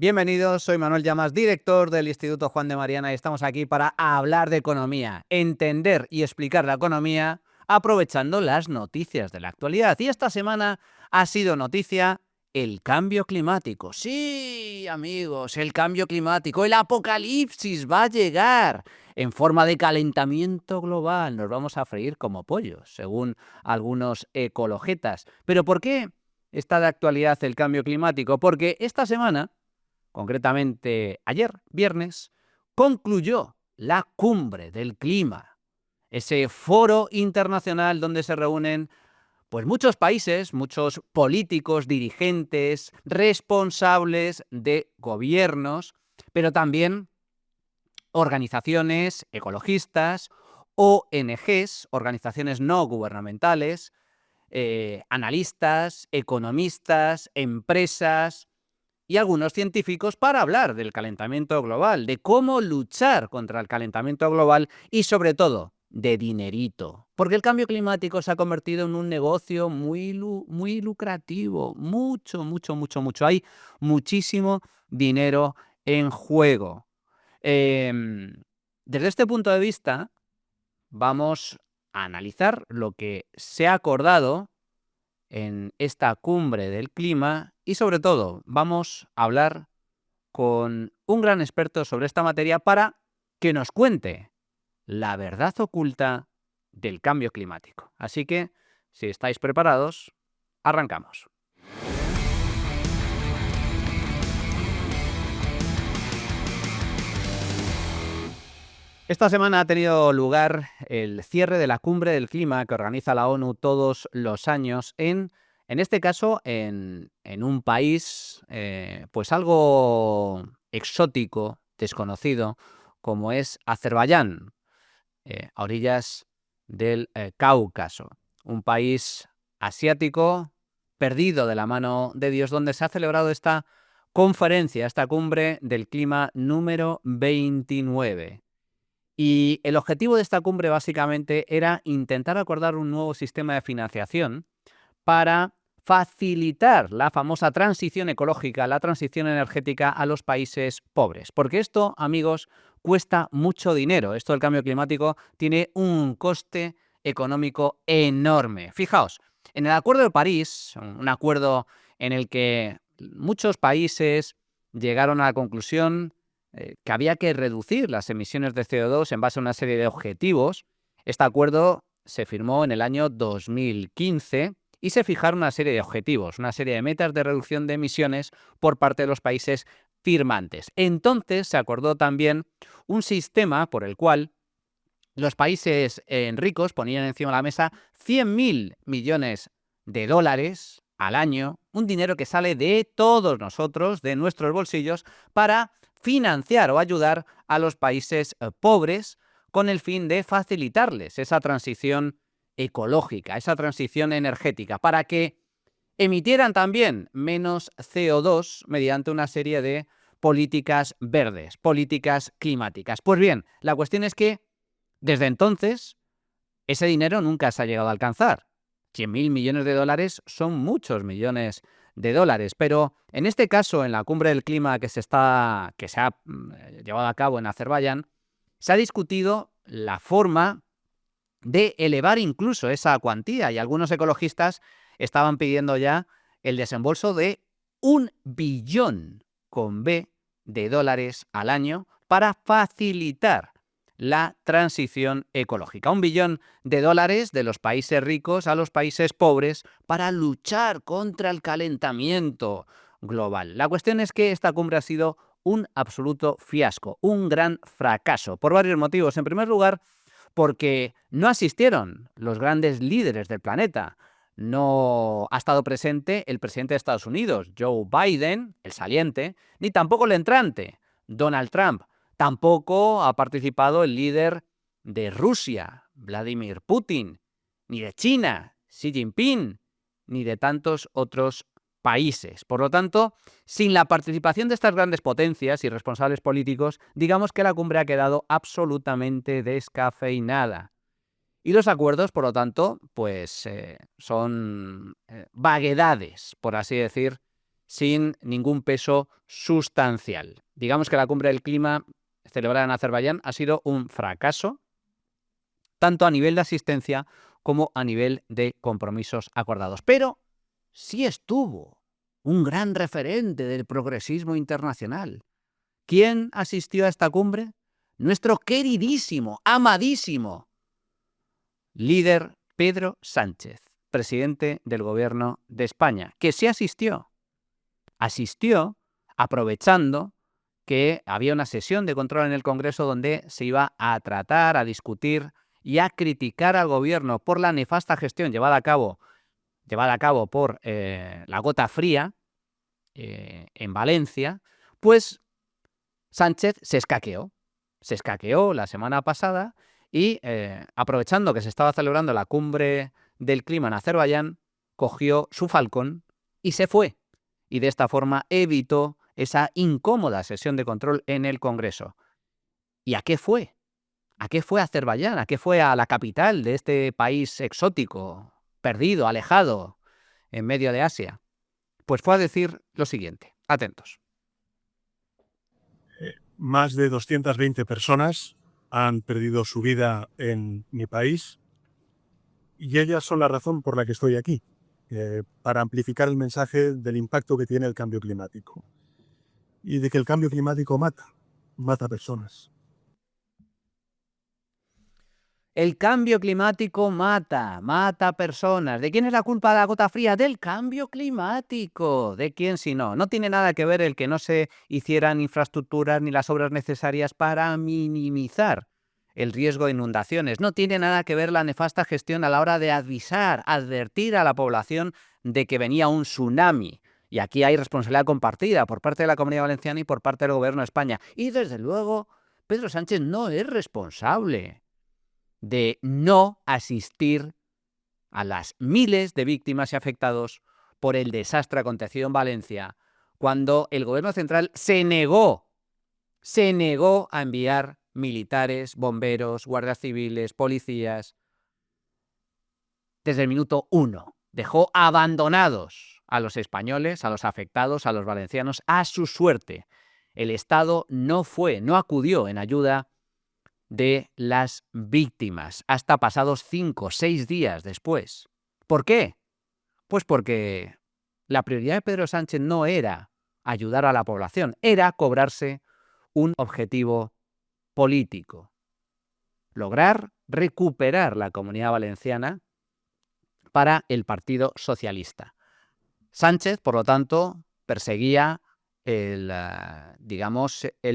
Bienvenidos, soy Manuel Llamas, director del Instituto Juan de Mariana y estamos aquí para hablar de economía, entender y explicar la economía aprovechando las noticias de la actualidad. Y esta semana ha sido noticia el cambio climático. Sí, amigos, el cambio climático, el apocalipsis va a llegar en forma de calentamiento global. Nos vamos a freír como pollos, según algunos ecologetas. ¿Pero por qué está de actualidad el cambio climático? Porque esta semana, concretamente ayer, viernes, concluyó la Cumbre del Clima, ese foro internacional donde se reúnen pues muchos países, muchos políticos, dirigentes, responsables de gobiernos, pero también organizaciones ecologistas, ONGs, organizaciones no gubernamentales, analistas, economistas, empresas y algunos científicos para hablar del calentamiento global, de cómo luchar contra el calentamiento global y, sobre todo, de dinerito. Porque el cambio climático se ha convertido en un negocio muy lucrativo. Mucho, mucho, mucho, mucho. Hay muchísimo dinero en juego. Desde este punto de vista, vamos a analizar lo que se ha acordado en esta cumbre del clima y, sobre todo, vamos a hablar con un gran experto sobre esta materia para que nos cuente la verdad oculta del cambio climático. Así que, si estáis preparados, arrancamos. Esta semana ha tenido lugar el cierre de la Cumbre del Clima que organiza la ONU todos los años en este caso, en un país pues algo exótico, desconocido, como es Azerbaiyán, a orillas del Cáucaso, un país asiático perdido de la mano de Dios, donde se ha celebrado esta conferencia, esta Cumbre del Clima número 29. Y el objetivo de esta cumbre básicamente era intentar acordar un nuevo sistema de financiación para facilitar la famosa transición ecológica, la transición energética a los países pobres. Porque esto, amigos, cuesta mucho dinero. Esto del cambio climático tiene un coste económico enorme. Fijaos, en el Acuerdo de París, un acuerdo en el que muchos países llegaron a la conclusión que había que reducir las emisiones de CO2 en base a una serie de objetivos. Este acuerdo se firmó en el año 2015 y se fijaron una serie de objetivos, una serie de metas de reducción de emisiones por parte de los países firmantes. Entonces se acordó también un sistema por el cual los países ricos ponían encima de la mesa 100.000 millones de dólares al año, un dinero que sale de todos nosotros, de nuestros bolsillos, para financiar o ayudar a los países pobres con el fin de facilitarles esa transición ecológica, esa transición energética, para que emitieran también menos CO2 mediante una serie de políticas verdes, políticas climáticas. Pues bien, la cuestión es que desde entonces ese dinero nunca se ha llegado a alcanzar. 100.000 millones de dólares son muchos millones de dólares, pero en este caso, en la cumbre del clima que se ha llevado a cabo en Azerbaiyán, se ha discutido la forma de elevar incluso esa cuantía y algunos ecologistas estaban pidiendo ya el desembolso de 1 billón con B de dólares al año para facilitar la transición ecológica. 1 billón de dólares de los países ricos a los países pobres para luchar contra el calentamiento global. La cuestión es que esta cumbre ha sido un absoluto fiasco, un gran fracaso, por varios motivos. En primer lugar, porque no asistieron los grandes líderes del planeta. No ha estado presente el presidente de Estados Unidos, Joe Biden, el saliente, ni tampoco el entrante, Donald Trump. Tampoco ha participado el líder de Rusia, Vladimir Putin, ni de China, Xi Jinping, ni de tantos otros países. Por lo tanto, sin la participación de estas grandes potencias y responsables políticos, digamos que la cumbre ha quedado absolutamente descafeinada. Y los acuerdos, por lo tanto, pues son vaguedades, por así decir, sin ningún peso sustancial. Digamos que la cumbre del clima celebrada en Azerbaiyán ha sido un fracaso, tanto a nivel de asistencia como a nivel de compromisos acordados. Pero sí estuvo un gran referente del progresismo internacional. ¿Quién asistió a esta cumbre? Nuestro queridísimo, amadísimo líder Pedro Sánchez, presidente del Gobierno de España, que sí asistió. Asistió aprovechando que había una sesión de control en el Congreso donde se iba a tratar, a discutir y a criticar al Gobierno por la nefasta gestión llevada a cabo por la gota fría en Valencia. Pues Sánchez se escaqueó la semana pasada y, aprovechando que se estaba celebrando la cumbre del clima en Azerbaiyán, cogió su falcón y se fue. Y de esta forma evitó esa incómoda sesión de control en el Congreso. ¿Y a qué fue? ¿A qué fue a Azerbaiyán? ¿A qué fue a la capital de este país exótico, perdido, alejado, en medio de Asia? Pues fue a decir lo siguiente. Atentos. Más de 220 personas han perdido su vida en mi país y ellas son la razón por la que estoy aquí, para amplificar el mensaje del impacto que tiene el cambio climático y de que el cambio climático mata personas. El cambio climático mata personas. ¿De quién es la culpa de la gota fría? Del cambio climático. ¿De quién si no? No tiene nada que ver el que no se hicieran infraestructuras ni las obras necesarias para minimizar el riesgo de inundaciones. No tiene nada que ver la nefasta gestión a la hora de advertir a la población de que venía un tsunami. Y aquí hay responsabilidad compartida por parte de la Comunidad Valenciana y por parte del Gobierno de España. Y desde luego, Pedro Sánchez no es responsable de no asistir a las miles de víctimas y afectados por el desastre acontecido en Valencia, cuando el Gobierno central se negó a enviar militares, bomberos, guardias civiles, policías. Desde el minuto 1 dejó abandonados a los españoles, a los afectados, a los valencianos, a su suerte. El Estado no acudió en ayuda de las víctimas hasta pasados 5 o 6 días después. ¿Por qué? Pues porque la prioridad de Pedro Sánchez no era ayudar a la población, era cobrarse un objetivo político: lograr recuperar la Comunidad Valenciana para el Partido Socialista. Sánchez, por lo tanto, perseguía el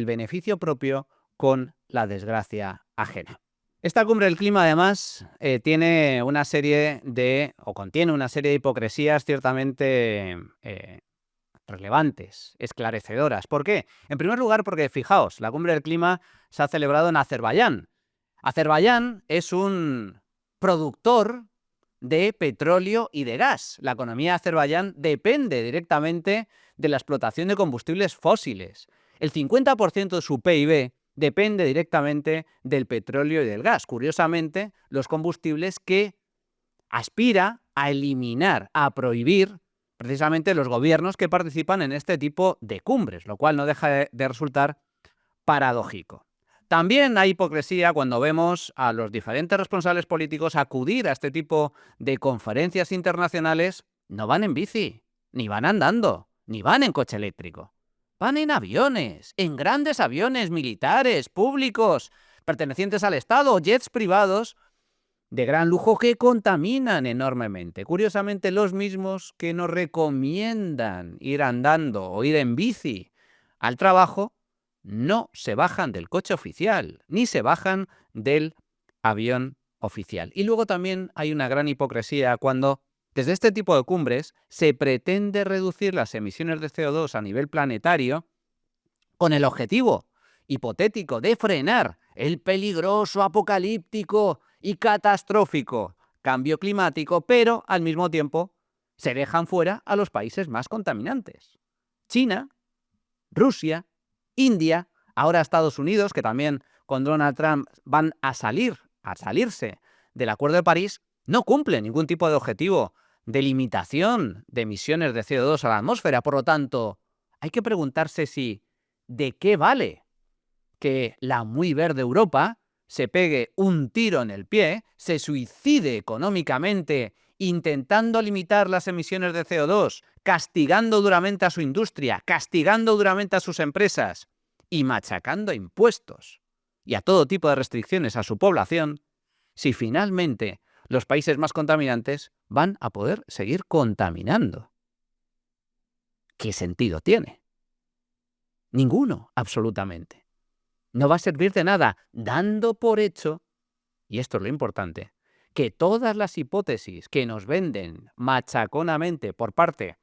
beneficio propio con la desgracia ajena. Esta cumbre del clima, además, contiene una serie de hipocresías ciertamente relevantes, esclarecedoras. ¿Por qué? En primer lugar, porque, fijaos, la cumbre del clima se ha celebrado en Azerbaiyán. Azerbaiyán es un productor de petróleo y de gas. La economía de Azerbaiyán depende directamente de la explotación de combustibles fósiles. El 50% de su PIB depende directamente del petróleo y del gas. Curiosamente, los combustibles que aspira a eliminar, a prohibir precisamente los gobiernos que participan en este tipo de cumbres, lo cual no deja de resultar paradójico. También hay hipocresía cuando vemos a los diferentes responsables políticos acudir a este tipo de conferencias internacionales. No van en bici, ni van andando, ni van en coche eléctrico. Van en aviones, en grandes aviones militares, públicos, pertenecientes al Estado, jets privados de gran lujo que contaminan enormemente. Curiosamente, los mismos que nos recomiendan ir andando o ir en bici al trabajo no se bajan del coche oficial, ni se bajan del avión oficial. Y luego también hay una gran hipocresía cuando desde este tipo de cumbres se pretende reducir las emisiones de CO2 a nivel planetario con el objetivo hipotético de frenar el peligroso, apocalíptico y catastrófico cambio climático, pero al mismo tiempo se dejan fuera a los países más contaminantes. China, Rusia, India, ahora Estados Unidos, que también con Donald Trump van a salirse del Acuerdo de París, no cumplen ningún tipo de objetivo de limitación de emisiones de CO2 a la atmósfera. Por lo tanto, hay que preguntarse si de qué vale que la muy verde Europa se pegue un tiro en el pie, se suicide económicamente intentando limitar las emisiones de CO2, castigando duramente a su industria, castigando duramente a sus empresas y machacando a impuestos y a todo tipo de restricciones a su población, si finalmente los países más contaminantes van a poder seguir contaminando. ¿Qué sentido tiene? Ninguno, absolutamente. No va a servir de nada, dando por hecho, y esto es lo importante, que todas las hipótesis que nos venden machaconamente por parte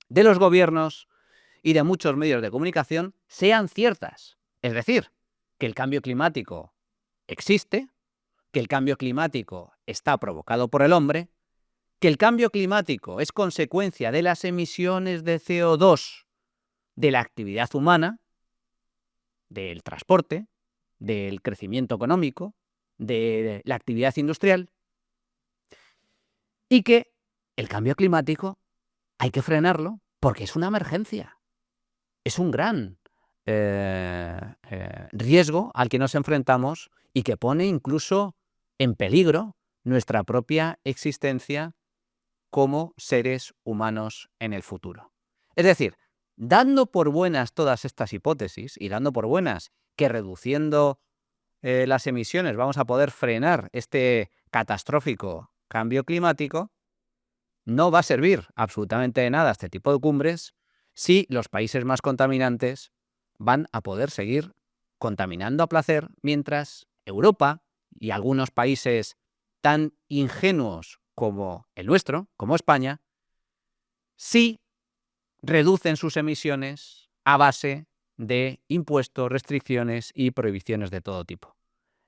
de los gobiernos y de muchos medios de comunicación sean ciertas. Es decir, que el cambio climático existe, que el cambio climático está provocado por el hombre, que el cambio climático es consecuencia de las emisiones de CO2 de la actividad humana, del transporte, del crecimiento económico, de la actividad industrial, y que el cambio climático hay que frenarlo porque es una emergencia. Es un gran riesgo al que nos enfrentamos y que pone incluso en peligro nuestra propia existencia como seres humanos en el futuro. Es decir, dando por buenas todas estas hipótesis y dando por buenas que reduciendo las emisiones vamos a poder frenar este catastrófico cambio climático, no va a servir absolutamente de nada este tipo de cumbres si los países más contaminantes van a poder seguir contaminando a placer, mientras Europa y algunos países tan ingenuos como el nuestro, como España, sí reducen sus emisiones a base de impuestos, restricciones y prohibiciones de todo tipo.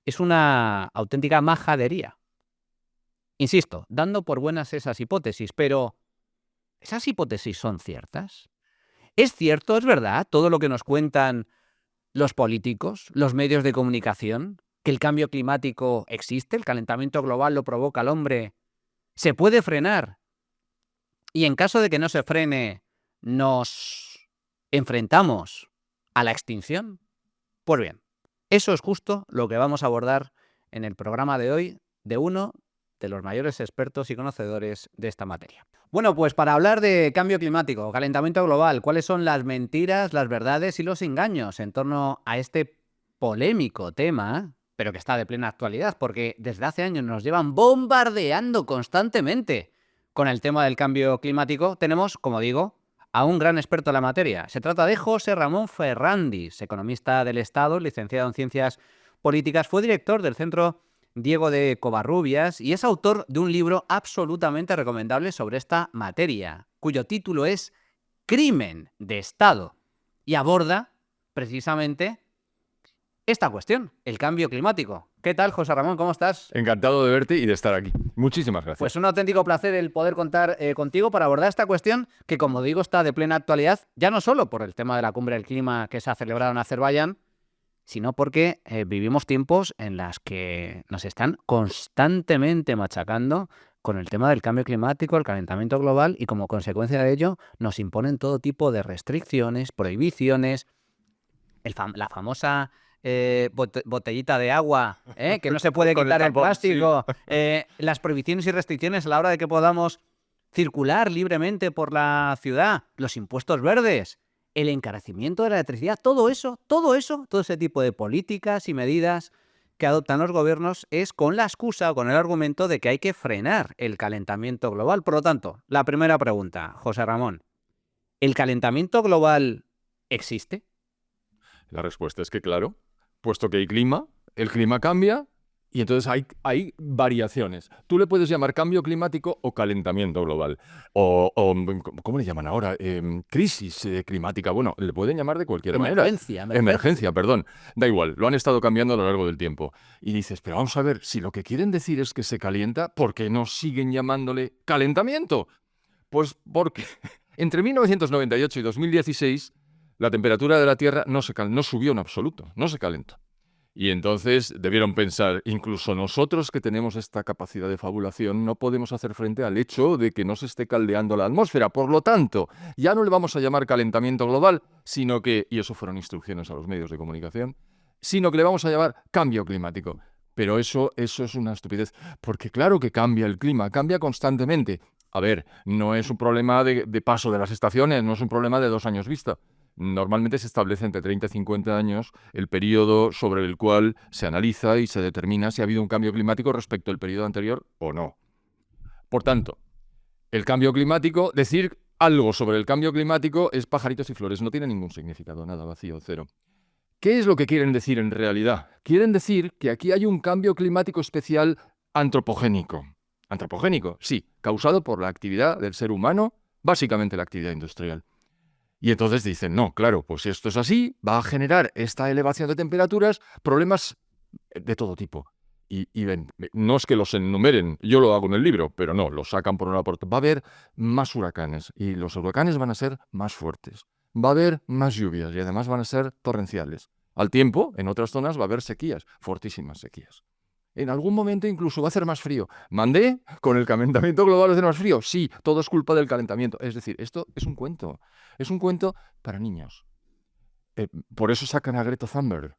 Es una auténtica majadería. Insisto, dando por buenas esas hipótesis, pero ¿esas hipótesis son ciertas? ¿Es cierto, es verdad, todo lo que nos cuentan los políticos, los medios de comunicación, que el cambio climático existe, el calentamiento global lo provoca el hombre, se puede frenar y en caso de que no se frene, nos enfrentamos a la extinción? Pues bien, eso es justo lo que vamos a abordar en el programa de hoy de uno de los mayores expertos y conocedores de esta materia. Bueno, pues para hablar de cambio climático, calentamiento global, cuáles son las mentiras, las verdades y los engaños en torno a este polémico tema, pero que está de plena actualidad, porque desde hace años nos llevan bombardeando constantemente con el tema del cambio climático, tenemos, como digo, a un gran experto en la materia. Se trata de José Ramón Ferrandis, economista del Estado, licenciado en Ciencias Políticas, fue director del Centro Diego de Covarrubias y es autor de un libro absolutamente recomendable sobre esta materia, cuyo título es Crimen de Estado, y aborda precisamente esta cuestión, el cambio climático. ¿Qué tal, José Ramón? ¿Cómo estás? Encantado de verte y de estar aquí. Muchísimas gracias. Pues un auténtico placer el poder contar contigo para abordar esta cuestión que, como digo, está de plena actualidad, ya no solo por el tema de la cumbre del clima que se ha celebrado en Azerbaiyán, sino porque vivimos tiempos en los que nos están constantemente machacando con el tema del cambio climático, el calentamiento global, y como consecuencia de ello nos imponen todo tipo de restricciones, prohibiciones, la famosa botellita de agua, que no se puede Con el quitar el tapón, plástico, sí. las prohibiciones y restricciones a la hora de que podamos circular libremente por la ciudad, los impuestos verdes, el encarecimiento de la electricidad, todo ese tipo de políticas y medidas que adoptan los gobiernos es con la excusa o con el argumento de que hay que frenar el calentamiento global. Por lo tanto, la primera pregunta, José Ramón, ¿el calentamiento global existe? La respuesta es que claro, puesto que hay clima, el clima cambia y entonces hay variaciones. Tú le puedes llamar cambio climático o calentamiento global. O ¿cómo le llaman ahora? Crisis climática. Bueno, le pueden llamar de cualquier manera. Emergencia, perdón. Da igual, lo han estado cambiando a lo largo del tiempo. Y dices, pero vamos a ver, si lo que quieren decir es que se calienta, ¿por qué no siguen llamándole calentamiento? Pues porque entre 1998 y 2016 la temperatura de la Tierra no subió en absoluto, no se calentó. Y entonces debieron pensar, incluso nosotros que tenemos esta capacidad de fabulación, no podemos hacer frente al hecho de que no se esté caldeando la atmósfera. Por lo tanto, ya no le vamos a llamar calentamiento global, sino que, y eso fueron instrucciones a los medios de comunicación, sino que le vamos a llamar cambio climático. Pero eso es una estupidez, porque claro que cambia el clima, cambia constantemente. A ver, no es un problema de paso de las estaciones, no es un problema de 2 años vista. Normalmente se establece entre 30 y 50 años el periodo sobre el cual se analiza y se determina si ha habido un cambio climático respecto al periodo anterior o no. Por tanto, el cambio climático, decir algo sobre el cambio climático es pajaritos y flores, no tiene ningún significado, nada, vacío, cero. ¿Qué es lo que quieren decir en realidad? Quieren decir que aquí hay un cambio climático especial antropogénico. Antropogénico, sí, causado por la actividad del ser humano, básicamente la actividad industrial. Y entonces dicen, no, claro, pues si esto es así, va a generar esta elevación de temperaturas, problemas de todo tipo. Y ven, no es que los enumeren, yo lo hago en el libro, pero no, los sacan por una puerta. Va a haber más huracanes y los huracanes van a ser más fuertes. Va a haber más lluvias y además van a ser torrenciales. Al tiempo, en otras zonas va a haber sequías, fortísimas sequías. En algún momento incluso va a hacer más frío. ¿Mandé? ¿Con el calentamiento global va a hacer más frío? Sí, todo es culpa del calentamiento. Es decir, esto es un cuento. Es un cuento para niños. Por eso sacan a Greta Thunberg.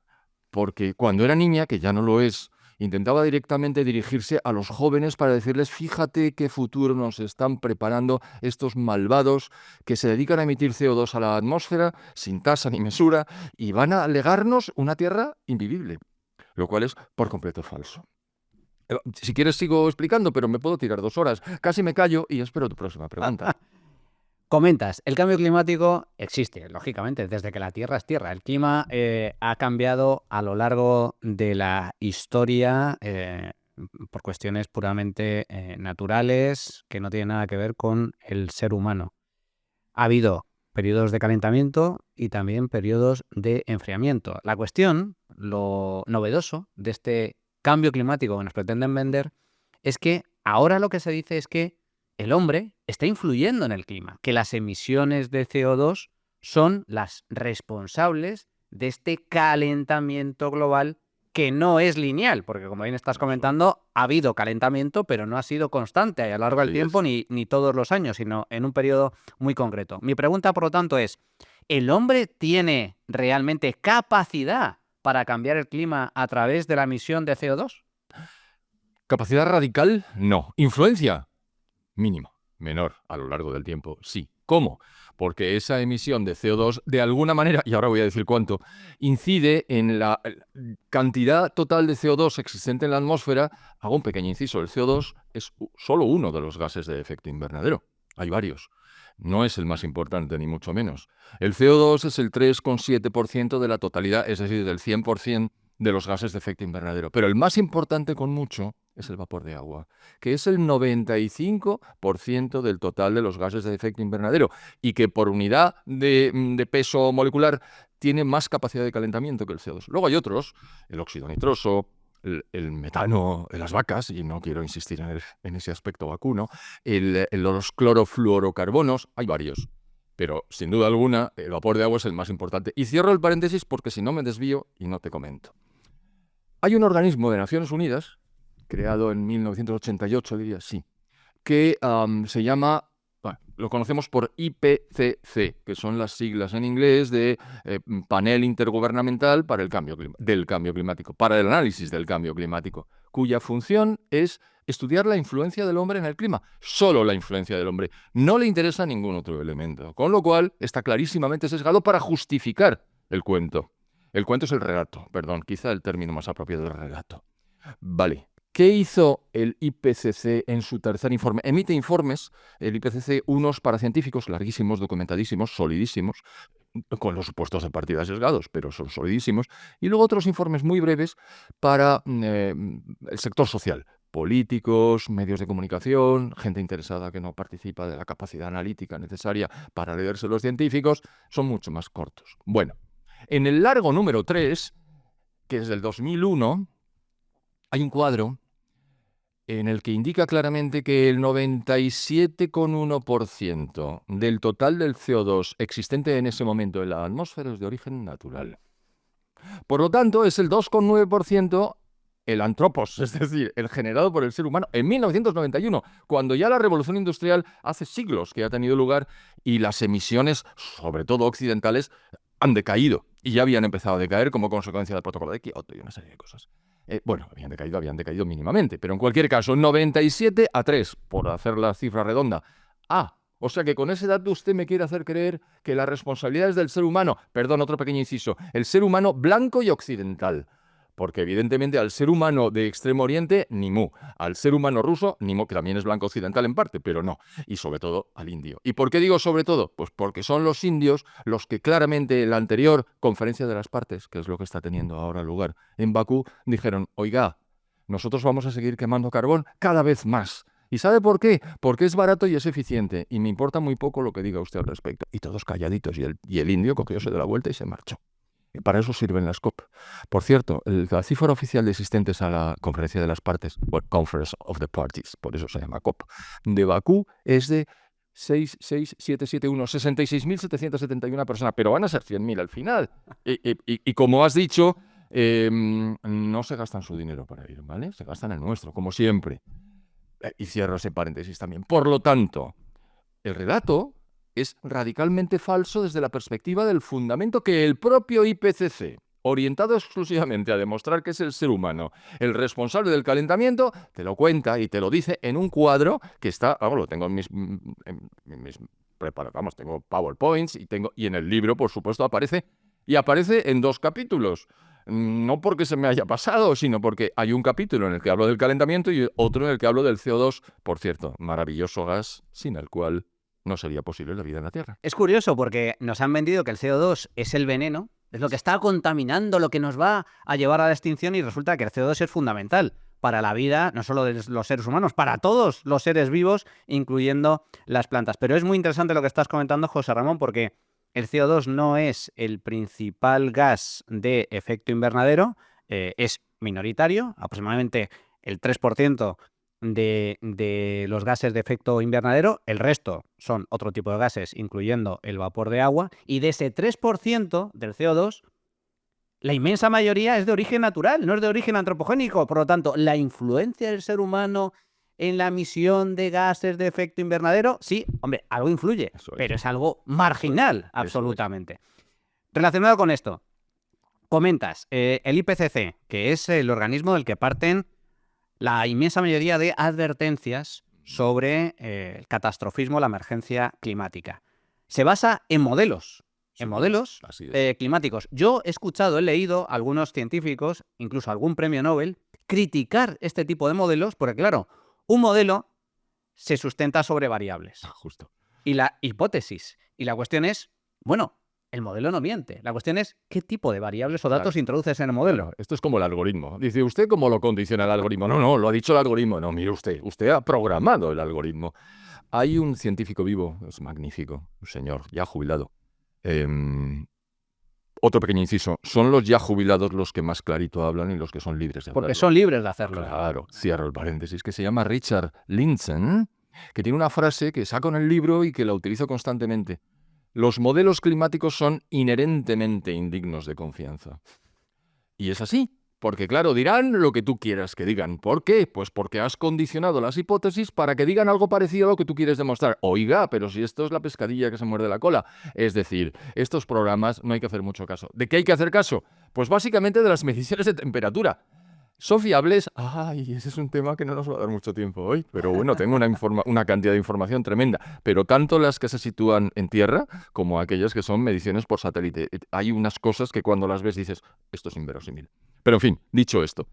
Porque cuando era niña, que ya no lo es, intentaba directamente dirigirse a los jóvenes para decirles, fíjate qué futuro nos están preparando estos malvados que se dedican a emitir CO2 a la atmósfera sin tasa ni mesura y van a legarnos una tierra invivible, lo cual es por completo falso. Si quieres sigo explicando, pero me puedo tirar 2 horas. Casi me callo y espero tu próxima pregunta. Comentas, el cambio climático existe, lógicamente, desde que la Tierra es Tierra. El clima ha cambiado a lo largo de la historia por cuestiones puramente naturales que no tienen nada que ver con el ser humano. Ha habido periodos de calentamiento y también periodos de enfriamiento. La cuestión, lo novedoso de este cambio climático que nos pretenden vender, es que ahora lo que se dice es que el hombre está influyendo en el clima, que las emisiones de CO2 son las responsables de este calentamiento global que no es lineal, porque como bien estás comentando, ha habido calentamiento, pero no ha sido constante a lo largo del Así tiempo es. ni todos los años, sino en un periodo muy concreto. Mi pregunta, por lo tanto, es, ¿el hombre tiene realmente capacidad para cambiar el clima a través de la emisión de CO2? ¿Capacidad radical? No. ¿Influencia? Mínima, menor a lo largo del tiempo, sí. ¿Cómo? Porque esa emisión de CO2, de alguna manera, y ahora voy a decir cuánto, incide en la cantidad total de CO2 existente en la atmósfera. Hago un pequeño inciso, el CO2 es solo uno de los gases de efecto invernadero. Hay varios. No es el más importante, ni mucho menos. El CO2 es el 3,7% de la totalidad, es decir, del 100% de los gases de efecto invernadero. Pero el más importante con mucho es el vapor de agua, que es el 95% del total de los gases de efecto invernadero y que por unidad de peso molecular tiene más capacidad de calentamiento que el CO2. Luego hay otros, el óxido nitroso, el metano de las vacas, y no quiero insistir en ese aspecto vacuno, los clorofluorocarbonos, hay varios. Pero, sin duda alguna, el vapor de agua es el más importante. Y cierro el paréntesis porque si no me desvío y no te comento. Hay un organismo de Naciones Unidas, creado en 1988, diría, sí, que se llama, bueno, lo conocemos por IPCC, que son las siglas en inglés de Panel Intergubernamental para del Cambio Climático, para el análisis del cambio climático, cuya función es estudiar la influencia del hombre en el clima, solo la influencia del hombre. No le interesa ningún otro elemento, con lo cual está clarísimamente sesgado para justificar el cuento. El cuento es el relato, perdón, quizá el término más apropiado es relato. Vale. ¿Qué hizo el IPCC en su tercer informe? Emite informes, el IPCC, unos para científicos larguísimos, documentadísimos, solidísimos, con los supuestos de partida sesgados, pero son solidísimos, y luego otros informes muy breves para el sector social, políticos, medios de comunicación, gente interesada que no participa de la capacidad analítica necesaria para leerse los científicos, son mucho más cortos. Bueno, en el largo número 3, que es del 2001, hay un cuadro en el que indica claramente que el 97,1% del total del CO2 existente en ese momento en la atmósfera es de origen natural. Por lo tanto, es el 2,9% el antropos, es decir, el generado por el ser humano en 1991, cuando ya la revolución industrial hace siglos que ha tenido lugar y las emisiones, sobre todo occidentales, han decaído y ya habían empezado a decaer como consecuencia del protocolo de Kioto y una serie de cosas. Bueno, habían decaído mínimamente, pero en cualquier caso, 97-3, por hacer la cifra redonda. O sea que con ese dato usted me quiere hacer creer que la responsabilidad es del ser humano, perdón, otro pequeño inciso, el ser humano blanco y occidental. Porque evidentemente al ser humano de Extremo Oriente, ni mu. Al ser humano ruso, ni mu, que también es blanco occidental en parte, pero no. Y sobre todo al indio. ¿Y por qué digo sobre todo? Pues porque son los indios los que claramente en la anterior conferencia de las partes, que es lo que está teniendo ahora lugar en Bakú, dijeron, oiga, nosotros vamos a seguir quemando carbón cada vez más. ¿Y sabe por qué? Porque es barato y es eficiente. Y me importa muy poco lo que diga usted al respecto. Y todos calladitos. Y el indio cogióse de la vuelta y se marchó. Para eso sirven las COP. Por cierto, la cifra oficial de asistentes a la Conferencia de las Partes, Conference of the Parties, por eso se llama COP, de Bakú es de 66.771 personas, pero van a ser 100.000 al final. Y como has dicho, no se gastan su dinero para ir, ¿vale? Se gastan el nuestro, como siempre. Y cierro ese paréntesis también. Por lo tanto, el relato es radicalmente falso desde la perspectiva del fundamento que el propio IPCC, orientado exclusivamente a demostrar que es el ser humano el responsable del calentamiento, te lo cuenta y te lo dice en un cuadro que está, lo tengo en mis preparados, tengo PowerPoints y en el libro, por supuesto, aparece en 2 capítulos. No porque se me haya pasado, sino porque hay un capítulo en el que hablo del calentamiento y otro en el que hablo del CO2, por cierto, maravilloso gas sin el cual no sería posible la vida en la Tierra. Es curioso porque nos han vendido que el CO2 es el veneno, es lo que está contaminando, lo que nos va a llevar a la extinción, y resulta que el CO2 es fundamental para la vida, no solo de los seres humanos, para todos los seres vivos, incluyendo las plantas. Pero es muy interesante lo que estás comentando, José Ramón, porque el CO2 no es el principal gas de efecto invernadero, es minoritario, aproximadamente el 3% de los gases de efecto invernadero, el resto son otro tipo de gases, incluyendo el vapor de agua, y de ese 3% del CO2, la inmensa mayoría es de origen natural, no es de origen antropogénico. Por lo tanto, la influencia del ser humano en la emisión de gases de efecto invernadero, sí, hombre, algo influye, pero es algo marginal, absolutamente. Relacionado con esto, comentas, el IPCC, que es el organismo del que parten la inmensa mayoría de advertencias sobre el catastrofismo, la emergencia climática. Se basa en modelos, climáticos. Yo he leído a algunos científicos, incluso algún premio Nobel, criticar este tipo de modelos, porque claro, un modelo se sustenta sobre variables. Justo. Y la hipótesis. Y la cuestión es, bueno, el modelo no miente. La cuestión es qué tipo de variables o datos introduces en el modelo. Claro, esto es como el algoritmo. Dice, ¿usted cómo lo condiciona el algoritmo? No, lo ha dicho el algoritmo. No, mire usted ha programado el algoritmo. Hay un científico vivo, es magnífico, un señor ya jubilado. Otro pequeño inciso, son los ya jubilados los que más clarito hablan y los que son libres de hablarlo. Porque son libres de hacerlo. Claro, cierro el paréntesis, que se llama Richard Lindzen, que tiene una frase que saco en el libro y que la utilizo constantemente. Los modelos climáticos son inherentemente indignos de confianza. Y es así, porque claro, dirán lo que tú quieras que digan. ¿Por qué? Pues porque has condicionado las hipótesis para que digan algo parecido a lo que tú quieres demostrar. Oiga, pero si esto es la pescadilla que se muerde la cola. Es decir, estos programas no hay que hacer mucho caso. ¿De qué hay que hacer caso? Pues básicamente de las mediciones de temperatura. ¿Son fiables? Ay, ese es un tema que no nos va a dar mucho tiempo hoy. Pero bueno, tengo una cantidad de información tremenda. Pero tanto las que se sitúan en tierra como aquellas que son mediciones por satélite. Hay unas cosas que cuando las ves dices, esto es inverosímil. Pero en fin, dicho esto,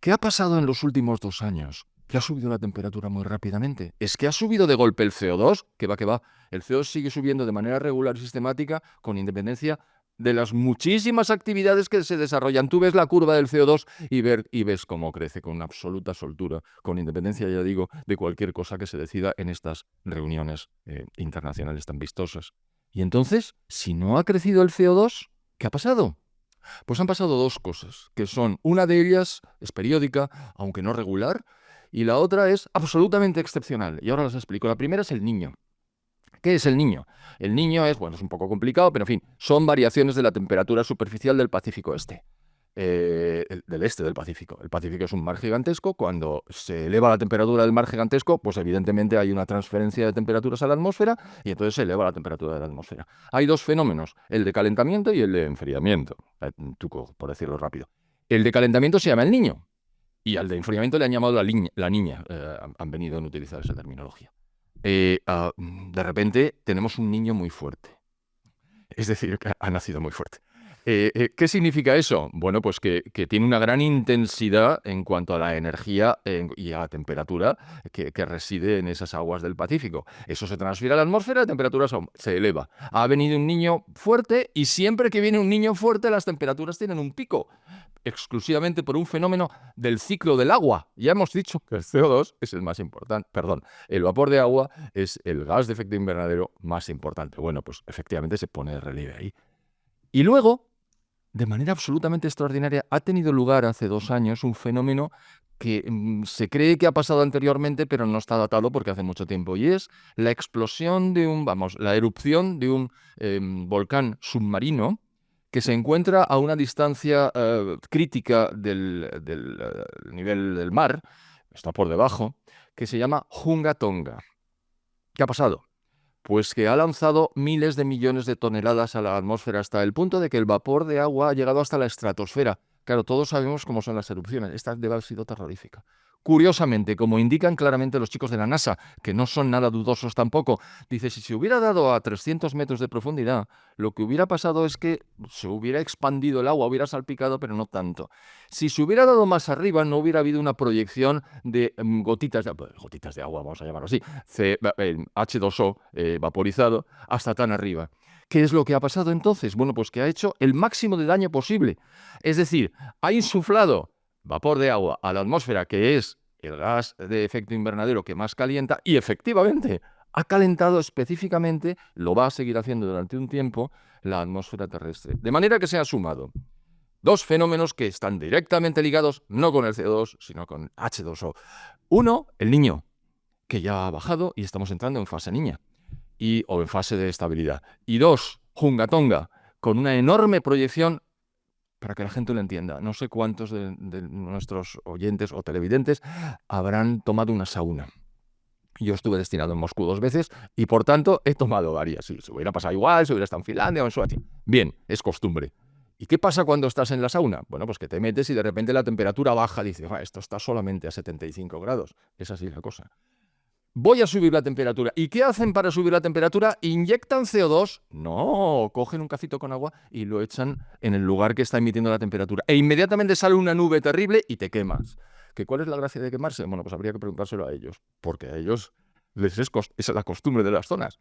¿qué ha pasado en los últimos 2 años? ¿Que ha subido la temperatura muy rápidamente? ¿Es que ha subido de golpe el CO2? Que va. El CO2 sigue subiendo de manera regular y sistemática con independencia de las muchísimas actividades que se desarrollan. Tú ves la curva del CO2 y ves cómo crece con una absoluta soltura, con independencia, ya digo, de cualquier cosa que se decida en estas reuniones internacionales tan vistosas. Y entonces, si no ha crecido el CO2, ¿qué ha pasado? Pues han pasado 2 cosas, que son, una de ellas es periódica, aunque no regular, y la otra es absolutamente excepcional. Y ahora las explico. La primera es el niño. ¿Qué es el niño? El niño es, bueno, es un poco complicado, pero en fin, son variaciones de la temperatura superficial del Pacífico Este. Del este del Pacífico. El Pacífico es un mar gigantesco. Cuando se eleva la temperatura del mar gigantesco, pues evidentemente hay una transferencia de temperaturas a la atmósfera y entonces se eleva la temperatura de la atmósfera. Hay dos fenómenos, el de calentamiento y el de enfriamiento, por decirlo rápido. El de calentamiento se llama el niño y al de enfriamiento le han llamado la niña. Han venido a utilizar esa terminología. De repente tenemos un niño muy fuerte. Es decir, que ha nacido muy fuerte. ¿Qué significa eso? Bueno, pues que tiene una gran intensidad en cuanto a la energía y a la temperatura que reside en esas aguas del Pacífico. Eso se transfiere a la atmósfera, la temperatura se eleva. Ha venido un niño fuerte y siempre que viene un niño fuerte las temperaturas tienen un pico, exclusivamente por un fenómeno del ciclo del agua. Ya hemos dicho que el CO2 es el más importante, el vapor de agua es el gas de efecto invernadero más importante. Bueno, pues efectivamente se pone de relieve ahí. Y luego, de manera absolutamente extraordinaria, ha tenido lugar hace 2 años un fenómeno que se cree que ha pasado anteriormente, pero no está datado porque hace mucho tiempo, y es la explosión la erupción de un volcán submarino que se encuentra a una distancia crítica del nivel del mar, está por debajo, que se llama Hunga Tonga. ¿Qué ha pasado? Pues que ha lanzado miles de millones de toneladas a la atmósfera hasta el punto de que el vapor de agua ha llegado hasta la estratosfera. Claro, todos sabemos cómo son las erupciones. Esta debe haber sido terrorífica. Curiosamente, como indican claramente los chicos de la NASA, que no son nada dudosos tampoco, dice, si se hubiera dado a 300 metros de profundidad, lo que hubiera pasado es que se hubiera expandido el agua, hubiera salpicado, pero no tanto. Si se hubiera dado más arriba, no hubiera habido una proyección de gotitas de agua, vamos a llamarlo así, H2O vaporizado, hasta tan arriba. ¿Qué es lo que ha pasado entonces? Bueno, pues que ha hecho el máximo de daño posible. Es decir, ha insuflado vapor de agua a la atmósfera, que es el gas de efecto invernadero que más calienta, y efectivamente ha calentado específicamente, lo va a seguir haciendo durante un tiempo, la atmósfera terrestre. De manera que se han sumado 2 fenómenos que están directamente ligados no con el CO2, sino con H2O. Uno, el niño, que ya ha bajado y estamos entrando en fase niña o en fase de estabilidad. Y 2, Hunga Tonga, con una enorme proyección. Para que la gente lo entienda, no sé cuántos de nuestros oyentes o televidentes habrán tomado una sauna. Yo estuve destinado en Moscú 2 veces y, por tanto, he tomado varias. Si se hubiera pasado igual, si hubiera estado en Finlandia o en Suecia. Bien, es costumbre. ¿Y qué pasa cuando estás en la sauna? Bueno, pues que te metes y de repente la temperatura baja. Dices, esto está solamente a 75 grados. Es así la cosa. Voy a subir la temperatura. ¿Y qué hacen para subir la temperatura? ¿Inyectan CO2? No, cogen un cacito con agua y lo echan en el lugar que está emitiendo la temperatura. E inmediatamente sale una nube terrible y te quemas. ¿Cuál es la gracia de quemarse? Bueno, pues habría que preguntárselo a ellos, porque a ellos es la costumbre de las zonas.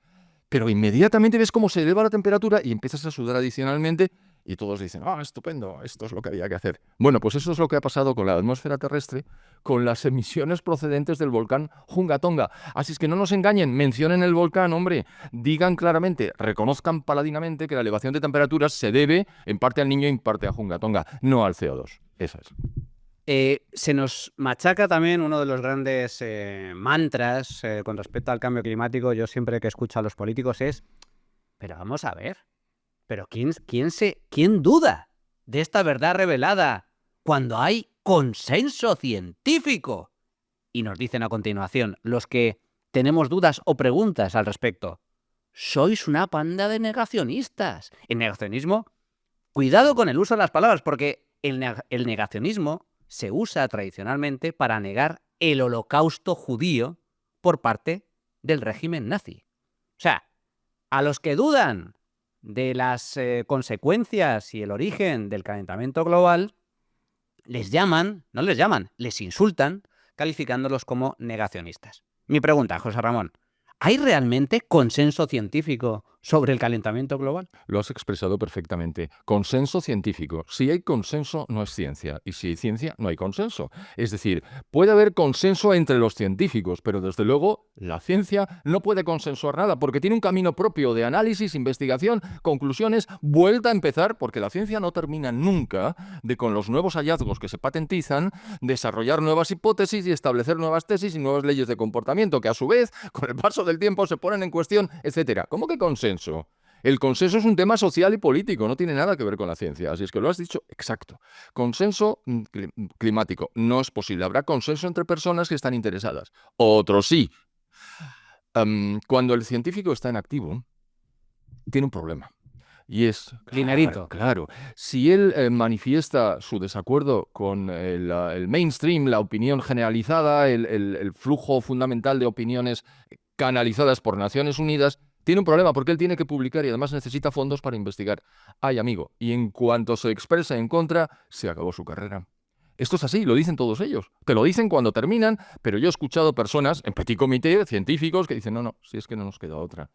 Pero inmediatamente ves cómo se eleva la temperatura y empiezas a sudar adicionalmente y todos dicen, estupendo, esto es lo que había que hacer. Bueno, pues eso es lo que ha pasado con la atmósfera terrestre, con las emisiones procedentes del volcán Hunga Tonga. Así es que no nos engañen, mencionen el volcán, hombre, digan claramente, reconozcan paladinamente que la elevación de temperaturas se debe en parte al niño y en parte a Hunga Tonga, no al CO2. Esa es. Se nos machaca también uno de los grandes mantras con respecto al cambio climático. Yo siempre que escucho a los políticos es, pero vamos a ver, pero ¿quién duda de esta verdad revelada cuando hay consenso científico? Y nos dicen a continuación, los que tenemos dudas o preguntas al respecto, sois una panda de negacionistas. El negacionismo, cuidado con el uso de las palabras, porque el negacionismo se usa tradicionalmente para negar el holocausto judío por parte del régimen nazi. O sea, a los que dudan de las consecuencias y el origen del calentamiento global, les insultan, calificándolos como negacionistas. Mi pregunta, José Ramón, ¿hay realmente consenso científico sobre el calentamiento global? Lo has expresado perfectamente. Consenso científico. Si hay consenso, no es ciencia. Y si hay ciencia, no hay consenso. Es decir, puede haber consenso entre los científicos, pero desde luego la ciencia no puede consensuar nada porque tiene un camino propio de análisis, investigación, conclusiones, vuelta a empezar, porque la ciencia no termina nunca de, con los nuevos hallazgos que se patentizan, desarrollar nuevas hipótesis y establecer nuevas tesis y nuevas leyes de comportamiento que a su vez, con el paso del tiempo, se ponen en cuestión, etcétera. ¿Cómo que consenso? El consenso es un tema social y político, no tiene nada que ver con la ciencia, así es que lo has dicho exacto. Consenso climático no es posible, habrá consenso entre personas que están interesadas, otros sí. Cuando el científico está en activo, tiene un problema. Y es, Dinerito. claro, si él manifiesta su desacuerdo con el mainstream, la opinión generalizada, el flujo fundamental de opiniones canalizadas por Naciones Unidas, tiene un problema porque él tiene que publicar y además necesita fondos para investigar. Ay, amigo, y en cuanto se expresa en contra, se acabó su carrera. Esto es así, lo dicen todos ellos. Te lo dicen cuando terminan, pero yo he escuchado personas en petit comité, científicos, que dicen, no, si es que no nos queda otra.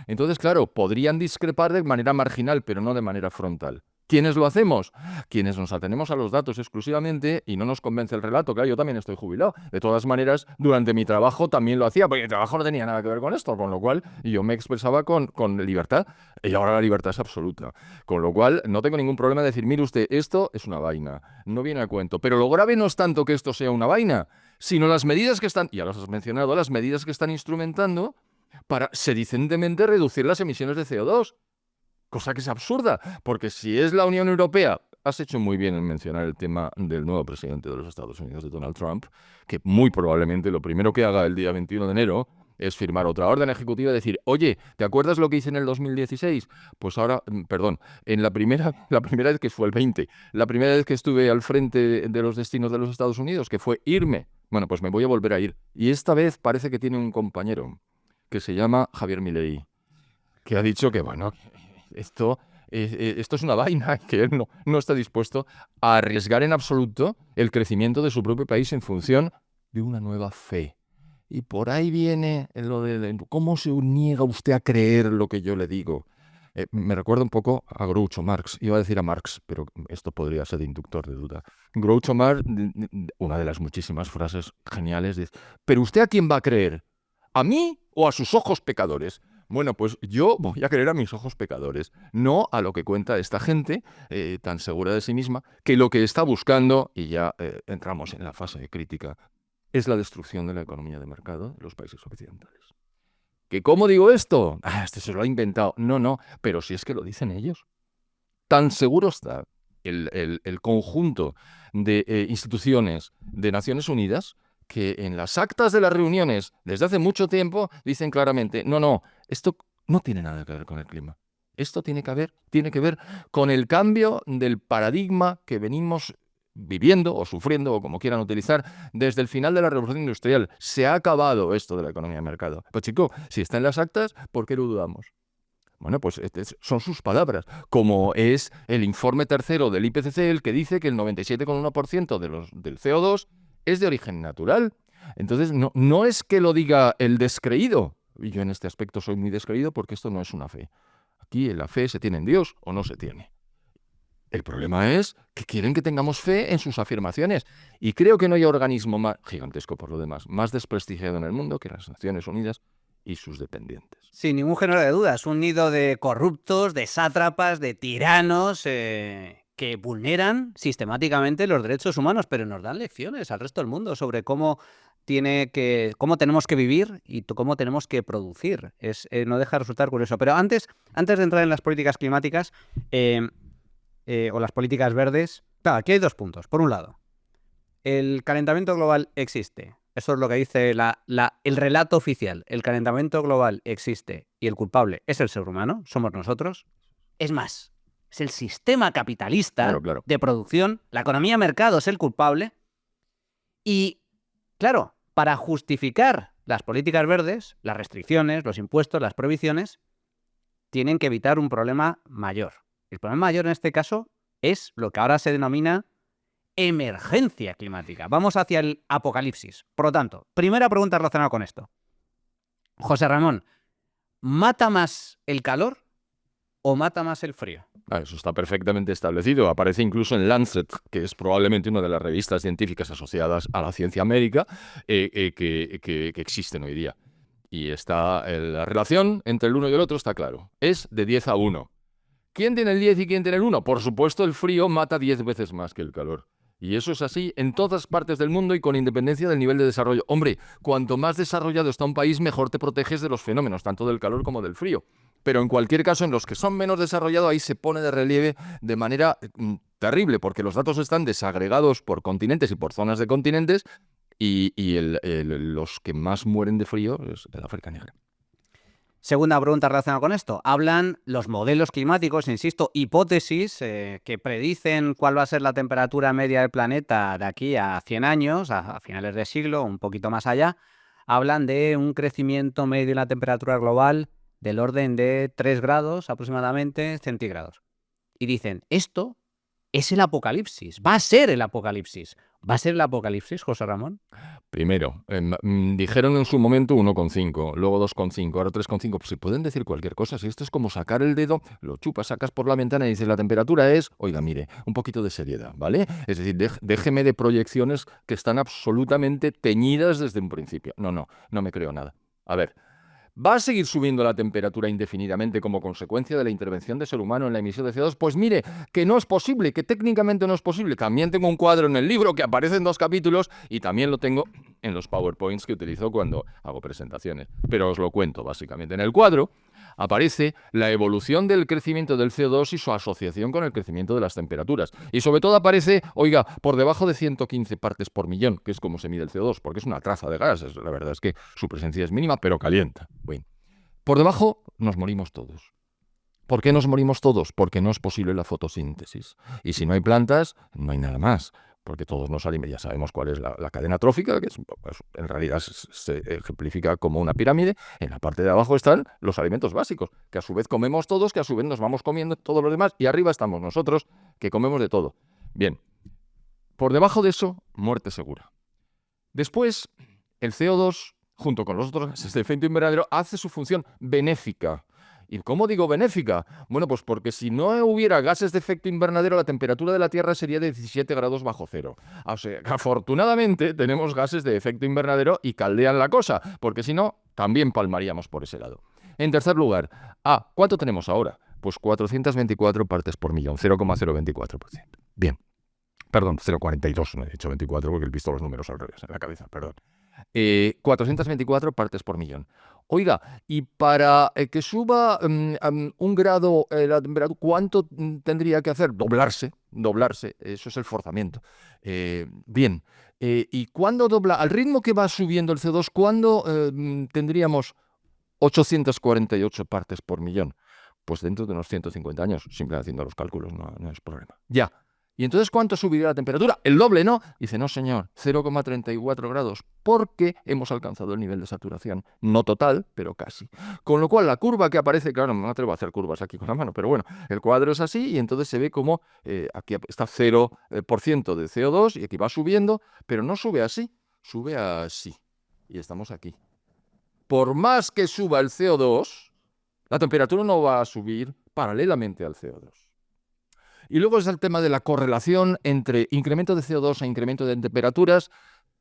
Entonces, claro, podrían discrepar de manera marginal, pero no de manera frontal. ¿Quiénes lo hacemos? Quienes nos atenemos a los datos exclusivamente y no nos convence el relato. Claro, yo también estoy jubilado. De todas maneras, durante mi trabajo también lo hacía, porque mi trabajo no tenía nada que ver con esto, con lo cual yo me expresaba con libertad y ahora la libertad es absoluta. Con lo cual, no tengo ningún problema de decir, mire usted, esto es una vaina, no viene a cuento. Pero lo grave no es tanto que esto sea una vaina, sino las medidas que están, ya las has mencionado, las medidas que están instrumentando para sedicentemente reducir las emisiones de CO2. Cosa que es absurda, porque si es la Unión Europea, has hecho muy bien en mencionar el tema del nuevo presidente de los Estados Unidos, de Donald Trump, que muy probablemente lo primero que haga el día 21 de enero es firmar otra orden ejecutiva y decir, oye, ¿te acuerdas lo que hice en el 2016? Pues ahora, perdón, en la primera vez que fue el 20, la primera vez que estuve al frente de los destinos de los Estados Unidos, que fue irme, bueno, pues me voy a volver a ir. Y esta vez parece que tiene un compañero que se llama Javier Milei, que ha dicho que, bueno, esto es una vaina, que él no está dispuesto a arriesgar en absoluto el crecimiento de su propio país en función de una nueva fe. Y por ahí viene lo de cómo se niega usted a creer lo que yo le digo. Me recuerda un poco a Groucho Marx. Iba a decir a Marx, pero esto podría ser de inductor de duda. Groucho Marx, una de las muchísimas frases geniales, dice, ¿pero usted a quién va a creer? ¿A mí o a sus ojos pecadores? Bueno, pues yo voy a creer a mis ojos pecadores, no a lo que cuenta esta gente tan segura de sí misma, que lo que está buscando, y ya entramos en la fase de crítica, es la destrucción de la economía de mercado de los países occidentales. ¿Que cómo digo esto? Este se lo ha inventado. No, pero si es que lo dicen ellos. Tan seguro está el conjunto de instituciones de Naciones Unidas que en las actas de las reuniones desde hace mucho tiempo dicen claramente, no, esto no tiene nada que ver con el clima. Esto tiene que ver con el cambio del paradigma que venimos viviendo o sufriendo o como quieran utilizar desde el final de la Revolución Industrial. Se ha acabado esto de la economía de mercado. Pues chico, si está en las actas, ¿por qué lo dudamos? Bueno, pues son sus palabras, como es el informe tercero del IPCC el que dice que el 97,1% del CO2 es de origen natural. Entonces, no es que lo diga el descreído. Y yo en este aspecto soy muy descreído porque esto no es una fe. Aquí en la fe se tiene en Dios o no se tiene. El problema es que quieren que tengamos fe en sus afirmaciones. Y creo que no hay organismo más gigantesco, por lo demás, más desprestigiado en el mundo que las Naciones Unidas y sus dependientes. Sin ningún género de dudas, un nido de corruptos, de sátrapas, de tiranos que vulneran sistemáticamente los derechos humanos, pero nos dan lecciones al resto del mundo sobre cómo tenemos que vivir y cómo tenemos que producir. No deja de resultar curioso. Pero antes de entrar en las políticas climáticas o las políticas verdes, claro, aquí hay dos puntos. Por un lado, el calentamiento global existe. Eso es lo que dice el relato oficial. El calentamiento global existe y el culpable es el ser humano, somos nosotros. Es más, es el sistema capitalista Claro. de producción, la economía de mercado es el culpable. Y, claro, para justificar las políticas verdes, las restricciones, los impuestos, las prohibiciones, tienen que evitar un problema mayor. El problema mayor en este caso es lo que ahora se denomina emergencia climática. Vamos hacia el apocalipsis. Por lo tanto, primera pregunta relacionada con esto. José Ramón, ¿mata más el calor o mata más el frío? Eso está perfectamente establecido. Aparece incluso en Lancet, que es probablemente una de las revistas científicas asociadas a la ciencia médica que existen hoy día. Y está la relación entre el uno y el otro está claro. Es de 10-1. ¿Quién tiene el 10 y quién tiene el 1? Por supuesto, el frío mata 10 veces más que el calor. Y eso es así en todas partes del mundo y con independencia del nivel de desarrollo. Hombre, cuanto más desarrollado está un país, mejor te proteges de los fenómenos, tanto del calor como del frío. Pero en cualquier caso, en los que son menos desarrollados, ahí se pone de relieve de manera terrible, porque los datos están desagregados por continentes y por zonas de continentes, y los que más mueren de frío es el África Negra. Segunda pregunta relacionada con esto. Hablan los modelos climáticos, insisto, hipótesis que predicen cuál va a ser la temperatura media del planeta de aquí a 100 años, a finales de siglo, un poquito más allá. Hablan de un crecimiento medio en la temperatura global del orden de 3 grados aproximadamente centígrados. Y dicen, esto es el apocalipsis, va a ser el apocalipsis. ¿Va a ser el apocalipsis, José Ramón? Primero, dijeron en su momento 1,5, luego 2,5, ahora 3,5. Pues si pueden decir cualquier cosa, si esto es como sacar el dedo, lo chupas, sacas por la ventana y dices la temperatura es, oiga, mire, un poquito de seriedad, ¿vale? Es decir, déjeme de proyecciones que están absolutamente teñidas desde un principio. No me creo nada. A ver, ¿va a seguir subiendo la temperatura indefinidamente como consecuencia de la intervención del ser humano en la emisión de CO2? Pues mire, que no es posible, que técnicamente no es posible. También tengo un cuadro en el libro que aparece en 2 capítulos y también lo tengo en los PowerPoints que utilizo cuando hago presentaciones. Pero os lo cuento básicamente. En el cuadro aparece la evolución del crecimiento del CO2 y su asociación con el crecimiento de las temperaturas. Y sobre todo aparece, oiga, por debajo de 115 partes por millón, que es como se mide el CO2, porque es una traza de gas. La verdad es que su presencia es mínima, pero calienta. Bueno, por debajo nos morimos todos. ¿Por qué nos morimos todos? Porque no es posible la fotosíntesis. Y si no hay plantas, no hay nada más. Porque todos nos alimentamos, ya sabemos cuál es la cadena trófica, que pues, en realidad se ejemplifica como una pirámide. En la parte de abajo están los alimentos básicos, que a su vez comemos todos, que a su vez nos vamos comiendo todos los demás, y arriba estamos nosotros, que comemos de todo. Bien, por debajo de eso, muerte segura. Después, el CO2, junto con los otros gases de efecto invernadero, hace su función benéfica. ¿Y cómo digo benéfica? Bueno, pues porque si no hubiera gases de efecto invernadero, la temperatura de la Tierra sería de 17 grados bajo cero. O sea, que afortunadamente tenemos gases de efecto invernadero y caldean la cosa, porque si no, también palmaríamos por ese lado. En tercer lugar, ¿cuánto tenemos ahora? Pues 424 partes por millón, 0,024%. Bien. Perdón, 0,42, no he dicho 24 porque he visto los números al revés en la cabeza, perdón. 424 partes por millón. Oiga, y para que suba 1 grado la temperatura, ¿cuánto tendría que hacer? Doblarse, eso es el forzamiento. Bien, ¿y cuándo dobla? Al ritmo que va subiendo el CO2, ¿cuándo tendríamos 848 partes por millón? Pues dentro de unos 150 años, simplemente haciendo los cálculos, no es problema. Ya. ¿Y entonces cuánto subiría la temperatura? El doble, ¿no? Dice, no señor, 0,34 grados, porque hemos alcanzado el nivel de saturación. No total, pero casi. Con lo cual la curva que aparece, claro, no me atrevo a hacer curvas aquí con la mano, pero bueno, el cuadro es así y entonces se ve como aquí está 0% de CO2 y aquí va subiendo, pero no sube así, sube así. Y estamos aquí. Por más que suba el CO2, la temperatura no va a subir paralelamente al CO2. Y luego es el tema de la correlación entre incremento de CO2 e incremento de temperaturas,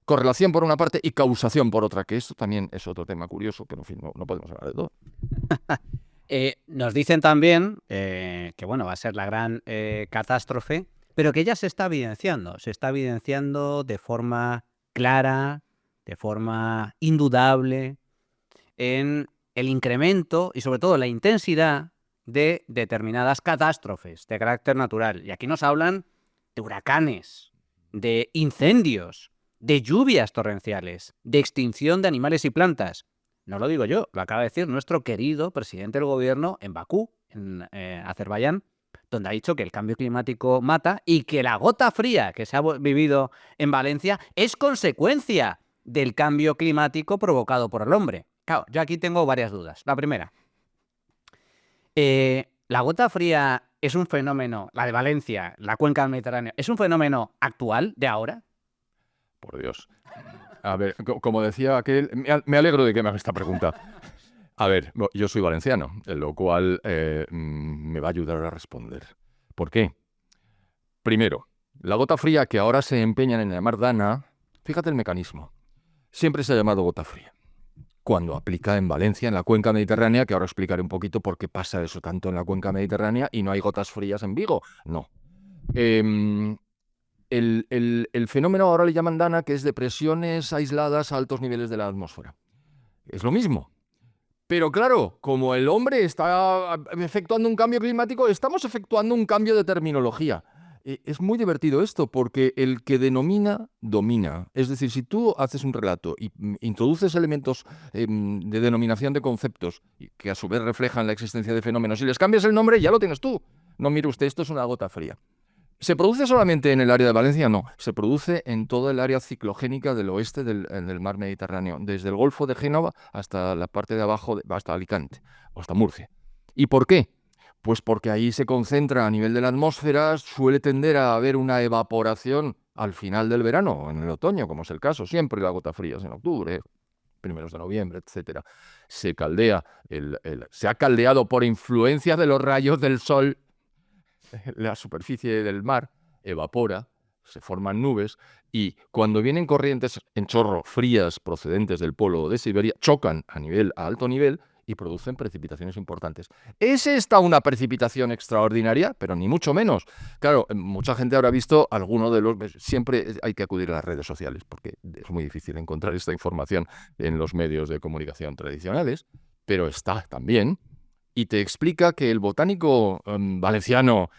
correlación por una parte y causación por otra, que esto también es otro tema curioso, que en fin, no podemos hablar de todo. Nos dicen también que bueno, va a ser la gran catástrofe, pero que ya se está evidenciando de forma clara, de forma indudable, en el incremento y sobre todo la intensidad de determinadas catástrofes de carácter natural. Y aquí nos hablan de huracanes, de incendios, de lluvias torrenciales, de extinción de animales y plantas. No lo digo yo, lo acaba de decir nuestro querido presidente del gobierno en Bakú, en Azerbaiyán, donde ha dicho que el cambio climático mata y que la gota fría que se ha vivido en Valencia es consecuencia del cambio climático provocado por el hombre. Claro, yo aquí tengo varias dudas. La primera, ¿la gota fría es un fenómeno, la de Valencia, la cuenca del Mediterráneo, es un fenómeno actual, de ahora? Por Dios. A ver, como decía aquel, me alegro de que me haga esta pregunta. A ver, yo soy valenciano, lo cual me va a ayudar a responder. ¿Por qué? Primero, la gota fría que ahora se empeñan en llamar Dana, fíjate el mecanismo. Siempre se ha llamado gota fría. Cuando aplica en Valencia, en la cuenca mediterránea, que ahora explicaré un poquito por qué pasa eso tanto en la cuenca mediterránea y no hay gotas frías en Vigo. No. El fenómeno ahora le llaman Dana, que es de presiones aisladas a altos niveles de la atmósfera. Es lo mismo. Pero claro, como el hombre está efectuando un cambio climático, estamos efectuando un cambio de terminología. Es muy divertido esto, porque el que denomina, domina. Es decir, si tú haces un relato y introduces elementos de denominación de conceptos que a su vez reflejan la existencia de fenómenos y les cambias el nombre, ya lo tienes tú. No, mire usted, esto es una gota fría. ¿Se produce solamente en el área de Valencia? No, se produce en toda el área ciclogénica del oeste del mar Mediterráneo, desde el Golfo de Génova hasta la parte de abajo, hasta Alicante, o hasta Murcia. ¿Y por qué? Pues porque ahí se concentra a nivel de la atmósfera, suele tender a haber una evaporación al final del verano o en el otoño, como es el caso, siempre la gota fría es en octubre, primeros de noviembre, etcétera. Se caldea, se ha caldeado por influencia de los rayos del sol. La superficie del mar evapora, se forman nubes y cuando vienen corrientes en chorro frías procedentes del polo de Siberia, chocan a alto nivel y producen precipitaciones importantes. ¿Es esta una precipitación extraordinaria? Pero ni mucho menos. Claro, mucha gente habrá visto alguno de los... Siempre hay que acudir a las redes sociales porque es muy difícil encontrar esta información en los medios de comunicación tradicionales, pero está también. Y te explica que el botánico valenciano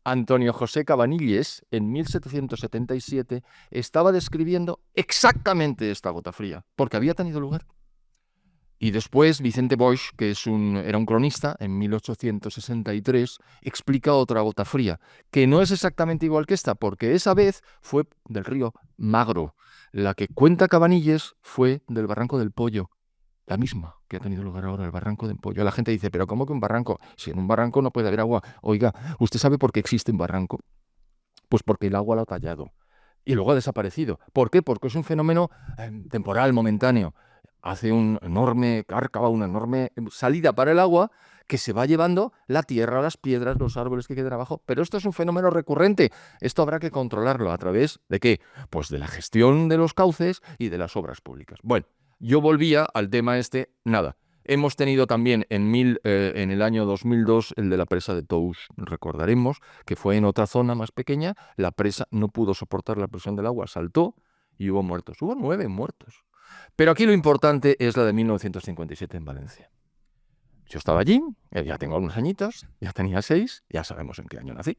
Antonio José Cabanilles, en 1777, estaba describiendo exactamente esta gota fría, porque había tenido lugar. Y después Vicente Boix, que era un cronista, en 1863, explica otra gota fría, que no es exactamente igual que esta, porque esa vez fue del río Magro. La que cuenta Cabanilles fue del Barranco del Pollo. La misma que ha tenido lugar ahora, el Barranco del Pollo. La gente dice, ¿pero cómo que un barranco? Si en un barranco no puede haber agua. Oiga, ¿usted sabe por qué existe un barranco? Pues porque el agua lo ha tallado y luego ha desaparecido. ¿Por qué? Porque es un fenómeno temporal, momentáneo. Hace un enorme cárcava, una enorme salida para el agua que se va llevando la tierra, las piedras, los árboles que quedan abajo. Pero esto es un fenómeno recurrente. Esto habrá que controlarlo. ¿A través de qué? Pues de la gestión de los cauces y de las obras públicas. Bueno. Yo volvía al tema nada. Hemos tenido también en el año 2002 el de la presa de Tous. Recordaremos que fue en otra zona más pequeña, la presa no pudo soportar la presión del agua, saltó y hubo muertos. Hubo 9 muertos. Pero aquí lo importante es la de 1957 en Valencia. Yo estaba allí, ya tengo algunos añitos, ya tenía 6, ya sabemos en qué año nací.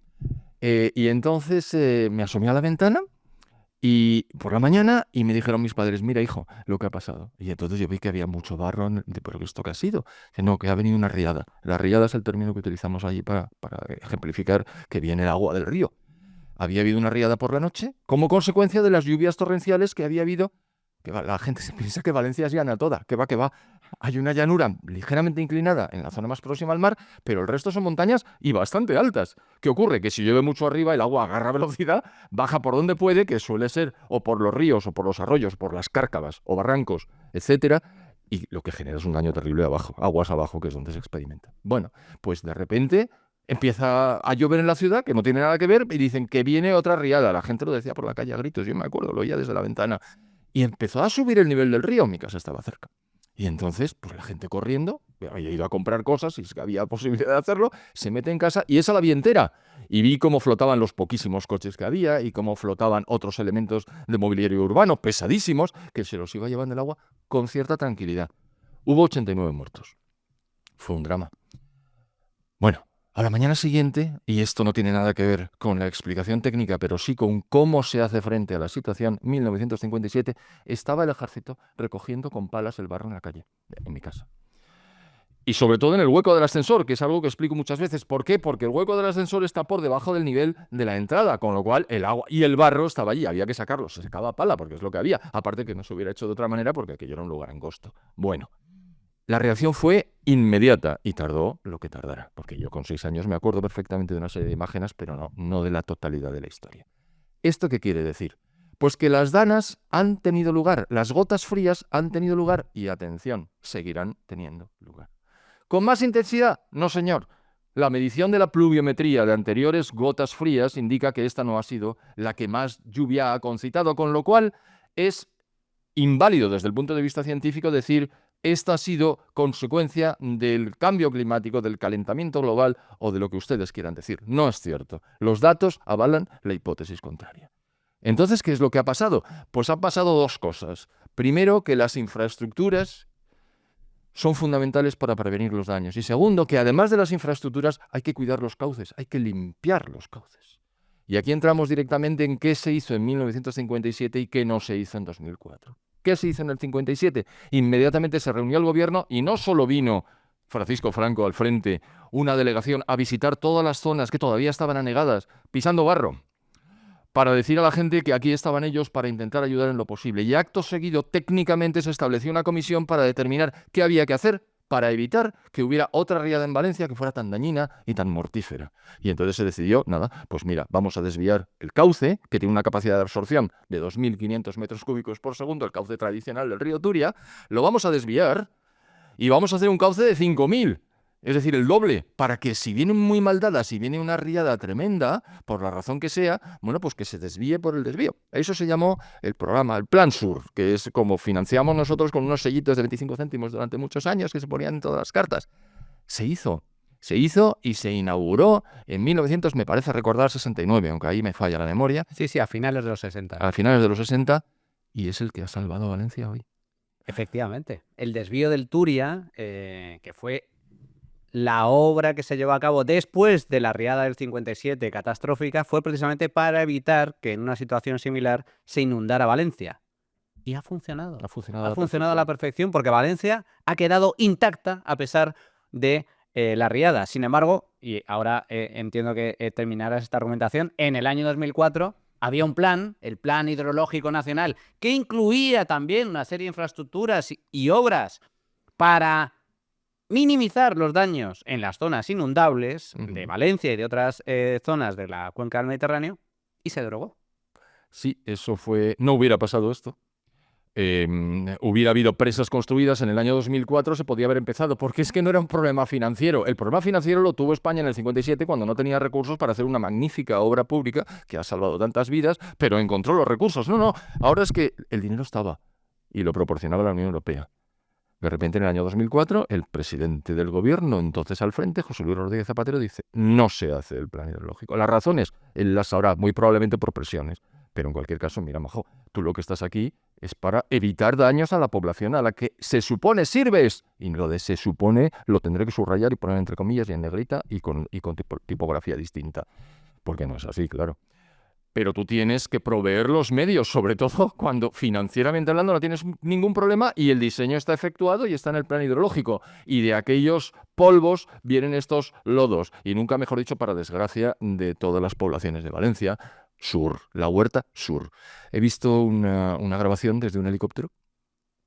Y entonces me asomé a la ventana y por la mañana y me dijeron mis padres, mira hijo, lo que ha pasado. Y entonces yo vi que había mucho barro, ¿pero qué esto qué ha sido? Que no, que ha venido una riada. La riada es el término que utilizamos allí para ejemplificar que viene el agua del río. Había habido una riada por la noche como consecuencia de las lluvias torrenciales que había habido. Que la gente se piensa que Valencia es llana toda, que va. Hay una llanura ligeramente inclinada en la zona más próxima al mar, pero el resto son montañas y bastante altas. ¿Qué ocurre? Que si llueve mucho arriba, el agua agarra velocidad, baja por donde puede, que suele ser o por los ríos, o por los arroyos, por las cárcavas o barrancos, etcétera, y lo que genera es un daño terrible abajo, aguas abajo, que es donde se experimenta. Bueno, pues de repente empieza a llover en la ciudad, que no tiene nada que ver, y dicen que viene otra riada. La gente lo decía por la calle a gritos, yo me acuerdo, lo oía desde la ventana. Y empezó a subir el nivel del río, mi casa estaba cerca. Y entonces, pues la gente corriendo, había ido a comprar cosas y es que había posibilidad de hacerlo, se mete en casa y esa la vi entera. Y vi cómo flotaban los poquísimos coches que había y cómo flotaban otros elementos de mobiliario urbano pesadísimos que se los iba llevando el agua con cierta tranquilidad. Hubo 89 muertos. Fue un drama. Bueno, a la mañana siguiente, y esto no tiene nada que ver con la explicación técnica, pero sí con cómo se hace frente a la situación, 1957, estaba el ejército recogiendo con palas el barro en la calle, en mi casa. Y sobre todo en el hueco del ascensor, que es algo que explico muchas veces. ¿Por qué? Porque el hueco del ascensor está por debajo del nivel de la entrada, con lo cual el agua y el barro estaba allí, había que sacarlo, se secaba a pala porque es lo que había, aparte que no se hubiera hecho de otra manera porque aquello era un lugar angosto. Bueno. La reacción fue inmediata y tardó lo que tardara, porque yo con 6 años me acuerdo perfectamente de una serie de imágenes, pero no de la totalidad de la historia. ¿Esto qué quiere decir? Pues que las danas han tenido lugar, las gotas frías han tenido lugar y, atención, seguirán teniendo lugar. ¿Con más intensidad? No, señor. La medición de la pluviometría de anteriores gotas frías indica que esta no ha sido la que más lluvia ha concitado, con lo cual es inválido desde el punto de vista científico decir esta ha sido consecuencia del cambio climático, del calentamiento global o de lo que ustedes quieran decir. No es cierto. Los datos avalan la hipótesis contraria. Entonces, ¿qué es lo que ha pasado? Pues han pasado dos cosas. Primero, que las infraestructuras son fundamentales para prevenir los daños. Y segundo, que además de las infraestructuras hay que cuidar los cauces, hay que limpiar los cauces. Y aquí entramos directamente en qué se hizo en 1957 y qué no se hizo en 2004. ¿Qué se hizo en el 57? Inmediatamente se reunió el gobierno y no solo vino Francisco Franco al frente, una delegación a visitar todas las zonas que todavía estaban anegadas, pisando barro, para decir a la gente que aquí estaban ellos para intentar ayudar en lo posible. Y acto seguido, técnicamente se estableció una comisión para determinar qué había que hacer para evitar que hubiera otra riada en Valencia que fuera tan dañina y tan mortífera. Y entonces se decidió, nada, pues mira, vamos a desviar el cauce, que tiene una capacidad de absorción de 2.500 metros cúbicos por segundo, el cauce tradicional del río Turia, lo vamos a desviar y vamos a hacer un cauce de 5.000. Es decir, el doble, para que si viene muy mal dada, si viene una riada tremenda, por la razón que sea, bueno, pues que se desvíe por el desvío. Eso se llamó el programa, el Plan Sur, que es como financiamos nosotros con unos sellitos de 25 céntimos durante muchos años que se ponían en todas las cartas. Se hizo y se inauguró en 1900, me parece recordar, 69, aunque ahí me falla la memoria. Sí, a finales de los 60. A finales de los 60, y es el que ha salvado a Valencia hoy. Efectivamente. El desvío del Turia, que fue la obra que se llevó a cabo después de la riada del 57 catastrófica, fue precisamente para evitar que en una situación similar se inundara Valencia. Y ha funcionado. Ha funcionado, Ha funcionado a la perfección porque Valencia ha quedado intacta a pesar de la riada. Sin embargo, y ahora entiendo que terminarás esta argumentación, en el año 2004 había un plan, el Plan Hidrológico Nacional, que incluía también una serie de infraestructuras y obras para minimizar los daños en las zonas inundables de Valencia y de otras zonas de la cuenca del Mediterráneo, y se derogó. Sí, eso fue... No hubiera pasado esto. Hubiera habido presas construidas en el año 2004, se podía haber empezado, porque es que no era un problema financiero. El problema financiero lo tuvo España en el 57 cuando no tenía recursos para hacer una magnífica obra pública que ha salvado tantas vidas, pero encontró los recursos. No, ahora es que el dinero estaba y lo proporcionaba la Unión Europea. De repente, en el año 2004, el presidente del gobierno, entonces al frente, José Luis Rodríguez Zapatero, dice, no se hace el plan hidrológico. Las razones, él las sabrá, muy probablemente por presiones. Pero en cualquier caso, mira, majo, tú lo que estás aquí es para evitar daños a la población a la que se supone sirves. Y lo de se supone lo tendré que subrayar y poner entre comillas y en negrita y con tipografía distinta. Porque no es así, claro. Pero tú tienes que proveer los medios, sobre todo cuando financieramente hablando no tienes ningún problema y el diseño está efectuado y está en el plan hidrológico. Y de aquellos polvos vienen estos lodos. Y nunca mejor dicho, para desgracia de todas las poblaciones de Valencia, sur, la Huerta Sur. He visto una grabación desde un helicóptero.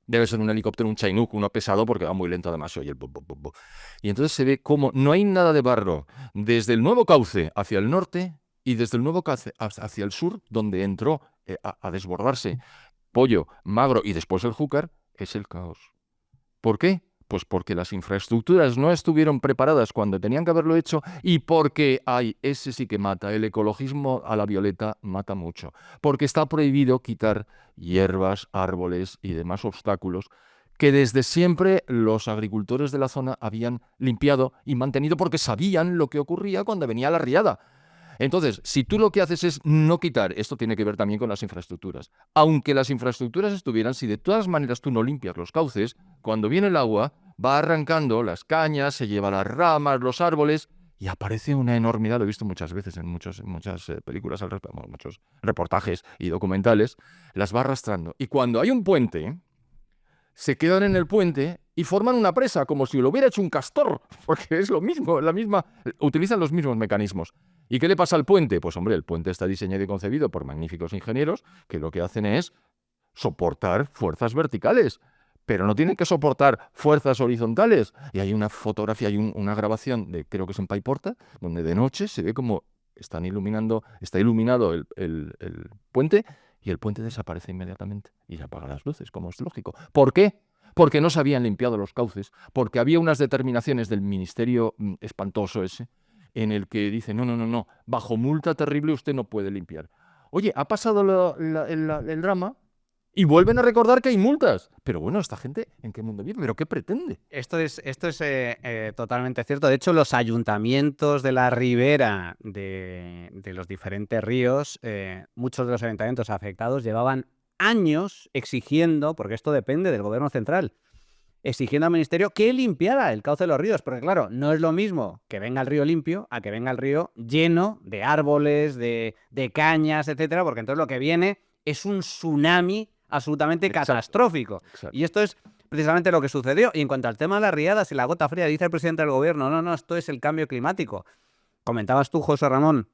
Debe ser un helicóptero, un Chinook, uno pesado porque va muy lento, además se oye el bo, bo, bo, bo. Y entonces se ve como no hay nada de barro desde el nuevo cauce hacia el norte y desde el nuevo cauce hacia el sur, donde entró a desbordarse Pollo, Magro y después el Júcar, es el caos. ¿Por qué? Pues porque las infraestructuras no estuvieron preparadas cuando tenían que haberlo hecho y porque ese sí que mata. El ecologismo a la violeta mata mucho. Porque está prohibido quitar hierbas, árboles y demás obstáculos que desde siempre los agricultores de la zona habían limpiado y mantenido porque sabían lo que ocurría cuando venía la riada. Entonces, si tú lo que haces es no quitar, esto tiene que ver también con las infraestructuras. Aunque las infraestructuras estuvieran, si de todas maneras tú no limpias los cauces, cuando viene el agua, va arrancando las cañas, se lleva las ramas, los árboles, y aparece una enormidad, lo he visto muchas veces en muchas películas, muchos reportajes y documentales, las va arrastrando. Y cuando hay un puente, se quedan en el puente y forman una presa, como si lo hubiera hecho un castor, porque es lo mismo, utilizan los mismos mecanismos. ¿Y qué le pasa al puente? Pues hombre, el puente está diseñado y concebido por magníficos ingenieros que lo que hacen es soportar fuerzas verticales, pero no tienen que soportar fuerzas horizontales. Y hay una fotografía, hay una grabación, creo que es en Paiporta, donde de noche se ve como está iluminado el puente y el puente desaparece inmediatamente y se apagan las luces, como es lógico. ¿Por qué? Porque no se habían limpiado los cauces, porque había unas determinaciones del ministerio espantoso ese, en el que dice, no, bajo multa terrible usted no puede limpiar. Oye, ha pasado el drama y vuelven a recordar que hay multas. Pero bueno, ¿esta gente en qué mundo vive? ¿Pero qué pretende? Esto es totalmente cierto. De hecho, los ayuntamientos de la ribera de los diferentes ríos, muchos de los ayuntamientos afectados llevaban años exigiendo, porque esto depende del gobierno central, exigiendo al ministerio que limpiara el cauce de los ríos. Porque claro, no es lo mismo que venga el río limpio a que venga el río lleno de árboles, de cañas, etcétera, porque entonces lo que viene es un tsunami absolutamente catastrófico. Exacto. Y esto es precisamente lo que sucedió. Y en cuanto al tema de las riadas y la gota fría, dice el presidente del gobierno, no, esto es el cambio climático. Comentabas tú, José Ramón,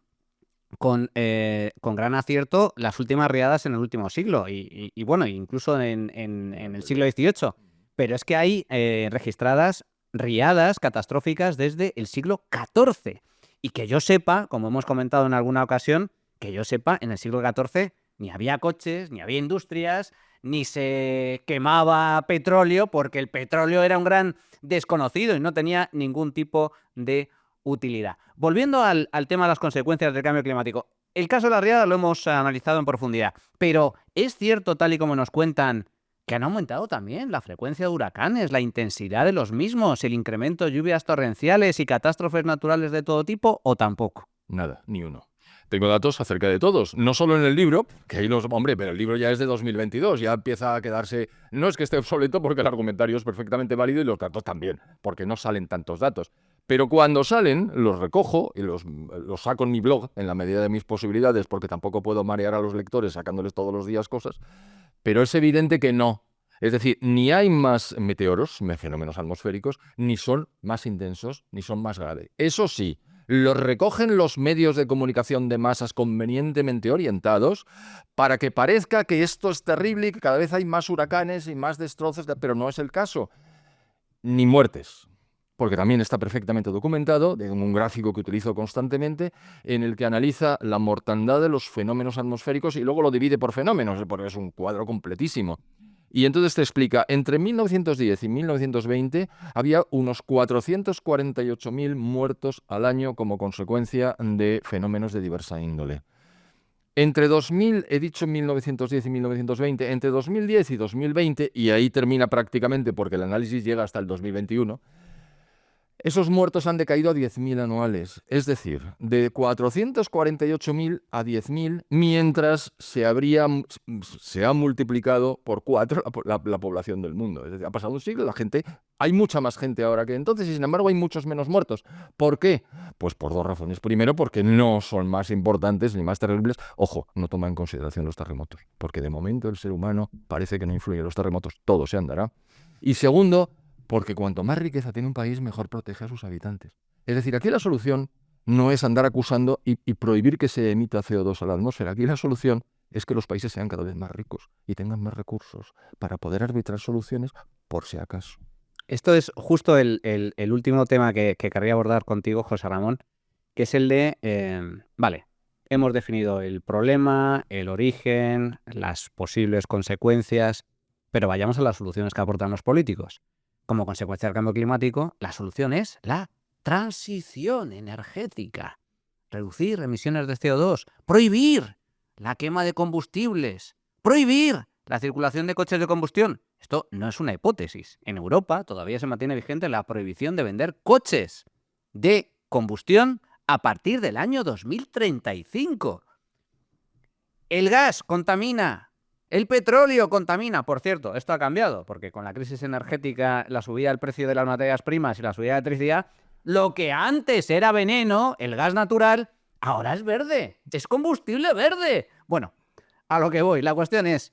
con gran acierto las últimas riadas en el último siglo y bueno, incluso en el siglo XVIII. Pero es que hay registradas riadas catastróficas desde el siglo XIV. Y que yo sepa, como hemos comentado en alguna ocasión, que yo sepa, en el siglo XIV ni había coches, ni había industrias, ni se quemaba petróleo, porque el petróleo era un gran desconocido y no tenía ningún tipo de utilidad. Volviendo al tema de las consecuencias del cambio climático, el caso de la riada lo hemos analizado en profundidad, pero es cierto, tal y como nos cuentan, que han aumentado también la frecuencia de huracanes, la intensidad de los mismos, el incremento de lluvias torrenciales y catástrofes naturales de todo tipo, ¿o tampoco? Nada, ni uno. Tengo datos acerca de todos, no solo en el libro, que ahí los... Hombre, pero el libro ya es de 2022, ya empieza a quedarse... No es que esté obsoleto porque el argumentario es perfectamente válido y los datos también, porque no salen tantos datos. Pero cuando salen, los recojo y los saco en mi blog, en la medida de mis posibilidades, porque tampoco puedo marear a los lectores sacándoles todos los días cosas, pero es evidente que no. Es decir, ni hay más meteoros, fenómenos atmosféricos, ni son más intensos, ni son más graves. Eso sí, los recogen los medios de comunicación de masas convenientemente orientados para que parezca que esto es terrible y que cada vez hay más huracanes y más destrozos, pero no es el caso. Ni muertes, porque también está perfectamente documentado, en un gráfico que utilizo constantemente, en el que analiza la mortandad de los fenómenos atmosféricos y luego lo divide por fenómenos, porque es un cuadro completísimo. Y entonces te explica, entre 1910 y 1920 había unos 448.000 muertos al año como consecuencia de fenómenos de diversa índole. Entre 2000, he dicho 1910 y 1920, entre 2010 y 2020, y ahí termina prácticamente porque el análisis llega hasta el 2021, esos muertos han decaído a 10.000 anuales, es decir, de 448.000 a 10.000, mientras se ha multiplicado por 4 la población del mundo. Es decir, ha pasado un siglo, hay mucha más gente ahora que entonces y sin embargo hay muchos menos muertos. ¿Por qué? Pues por dos razones. Primero, porque no son más importantes ni más terribles. Ojo, no toma en consideración los terremotos, porque de momento el ser humano parece que no influye en los terremotos, todo se andará. Y segundo, porque cuanto más riqueza tiene un país, mejor protege a sus habitantes. Es decir, aquí la solución no es andar acusando y prohibir que se emita CO2 a la atmósfera. Aquí la solución es que los países sean cada vez más ricos y tengan más recursos para poder arbitrar soluciones por si acaso. Esto es justo el último tema que querría abordar contigo, José Ramón, que es el de, vale, hemos definido el problema, el origen, las posibles consecuencias, pero vayamos a las soluciones que aportan los políticos. Como consecuencia del cambio climático, la solución es la transición energética. Reducir emisiones de CO2, prohibir la quema de combustibles, prohibir la circulación de coches de combustión. Esto no es una hipótesis. En Europa todavía se mantiene vigente la prohibición de vender coches de combustión a partir del año 2035. El gas contamina. El petróleo contamina. Por cierto, esto ha cambiado, porque con la crisis energética, la subida del precio de las materias primas y la subida de electricidad, lo que antes era veneno, el gas natural, ahora es verde. Es combustible verde. Bueno, a lo que voy. La cuestión es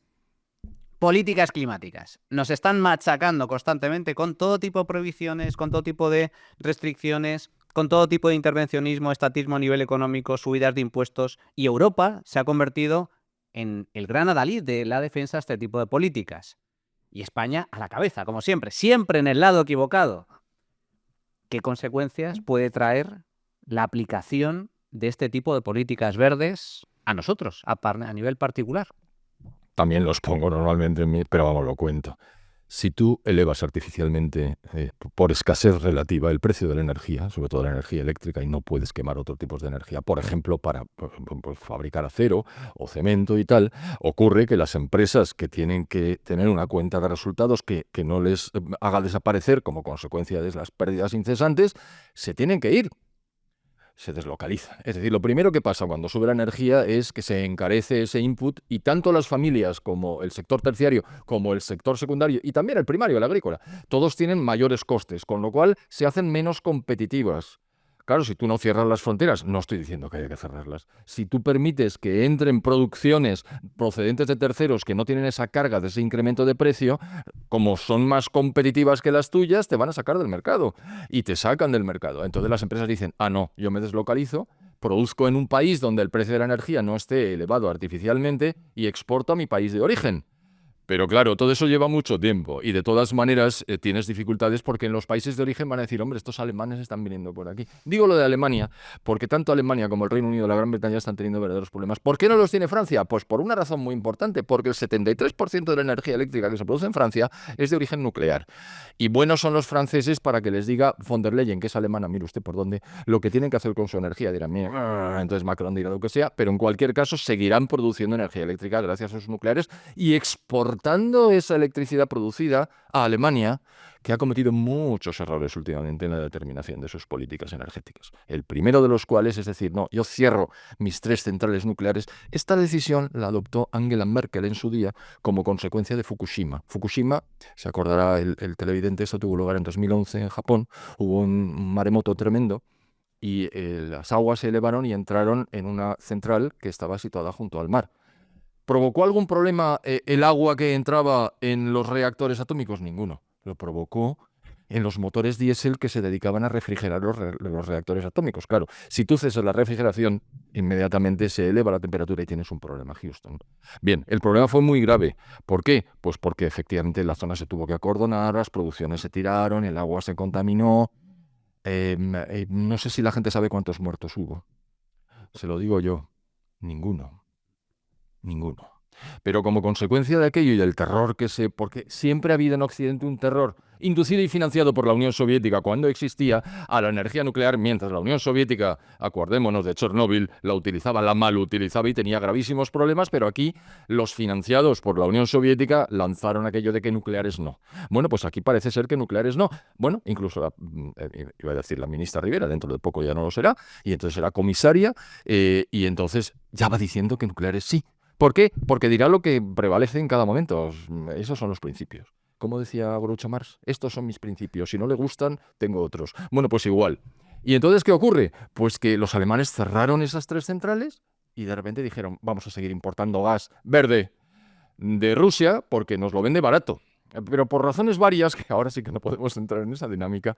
políticas climáticas. Nos están machacando constantemente con todo tipo de prohibiciones, con todo tipo de restricciones, con todo tipo de intervencionismo, estatismo a nivel económico, subidas de impuestos. Y Europa se ha convertido en el gran adalid de la defensa de este tipo de políticas. Y España a la cabeza, como siempre en el lado equivocado. ¿Qué consecuencias puede traer la aplicación de este tipo de políticas verdes a nosotros, a nivel particular? También los pongo normalmente pero vamos, lo cuento. Si tú elevas artificialmente, por escasez relativa, el precio de la energía, sobre todo la energía eléctrica, y no puedes quemar otros tipos de energía, por ejemplo, para pues, fabricar acero o cemento y tal, ocurre que las empresas que tienen que tener una cuenta de resultados que no les haga desaparecer como consecuencia de las pérdidas incesantes, se tienen que ir. Se deslocaliza. Es decir, lo primero que pasa cuando sube la energía es que se encarece ese input y tanto las familias como el sector terciario, como el sector secundario y también el primario, el agrícola, todos tienen mayores costes, con lo cual se hacen menos competitivas. Claro, si tú no cierras las fronteras, no estoy diciendo que haya que cerrarlas. Si tú permites que entren producciones procedentes de terceros que no tienen esa carga de ese incremento de precio, como son más competitivas que las tuyas, te van a sacar del mercado y te sacan del mercado. Entonces las empresas dicen, no, yo me deslocalizo, produzco en un país donde el precio de la energía no esté elevado artificialmente y exporto a mi país de origen. Pero claro, todo eso lleva mucho tiempo y de todas maneras tienes dificultades porque en los países de origen van a decir, hombre, estos alemanes están viniendo por aquí. Digo lo de Alemania porque tanto Alemania como el Reino Unido y la Gran Bretaña están teniendo verdaderos problemas. ¿Por qué no los tiene Francia? Pues por una razón muy importante, porque el 73% de la energía eléctrica que se produce en Francia es de origen nuclear. Y buenos son los franceses para que les diga von der Leyen, que es alemana, mire usted por dónde, lo que tienen que hacer con su energía. Dirán, mira, entonces Macron dirá lo que sea, pero en cualquier caso seguirán produciendo energía eléctrica gracias a sus nucleares y exportando esa electricidad producida a Alemania, que ha cometido muchos errores últimamente en la determinación de sus políticas energéticas. El primero de los cuales es decir, no, yo cierro mis 3 centrales nucleares. Esta decisión la adoptó Angela Merkel en su día como consecuencia de Fukushima. Fukushima, se acordará el televidente, esto tuvo lugar en 2011 en Japón, hubo un maremoto tremendo y las aguas se elevaron y entraron en una central que estaba situada junto al mar. ¿Provocó algún problema el agua que entraba en los reactores atómicos? Ninguno. Lo provocó en los motores diésel que se dedicaban a refrigerar los reactores atómicos. Claro, si tú cesas la refrigeración, inmediatamente se eleva la temperatura y tienes un problema, Houston. Bien, el problema fue muy grave. ¿Por qué? Pues porque efectivamente la zona se tuvo que acordonar, las producciones se tiraron, el agua se contaminó. No sé si la gente sabe cuántos muertos hubo. Se lo digo yo. Ninguno. Pero como consecuencia de aquello y del terror porque siempre ha habido en Occidente un terror inducido y financiado por la Unión Soviética cuando existía a la energía nuclear, mientras la Unión Soviética, acordémonos de Chernóbil, la mal utilizaba y tenía gravísimos problemas, pero aquí los financiados por la Unión Soviética lanzaron aquello de que nucleares no. Bueno, pues aquí parece ser que nucleares no. Bueno, incluso iba a decir la ministra Rivera, dentro de poco ya no lo será, y entonces será comisaria, y entonces ya va diciendo que nucleares sí. ¿Por qué? Porque dirá lo que prevalece en cada momento. Esos son los principios. Como decía Groucho Marx, estos son mis principios. Si no le gustan, tengo otros. Bueno, pues igual. ¿Y entonces qué ocurre? Pues que los alemanes cerraron esas 3 centrales y de repente dijeron, vamos a seguir importando gas verde de Rusia porque nos lo vende barato. Pero por razones varias, que ahora sí que no podemos entrar en esa dinámica,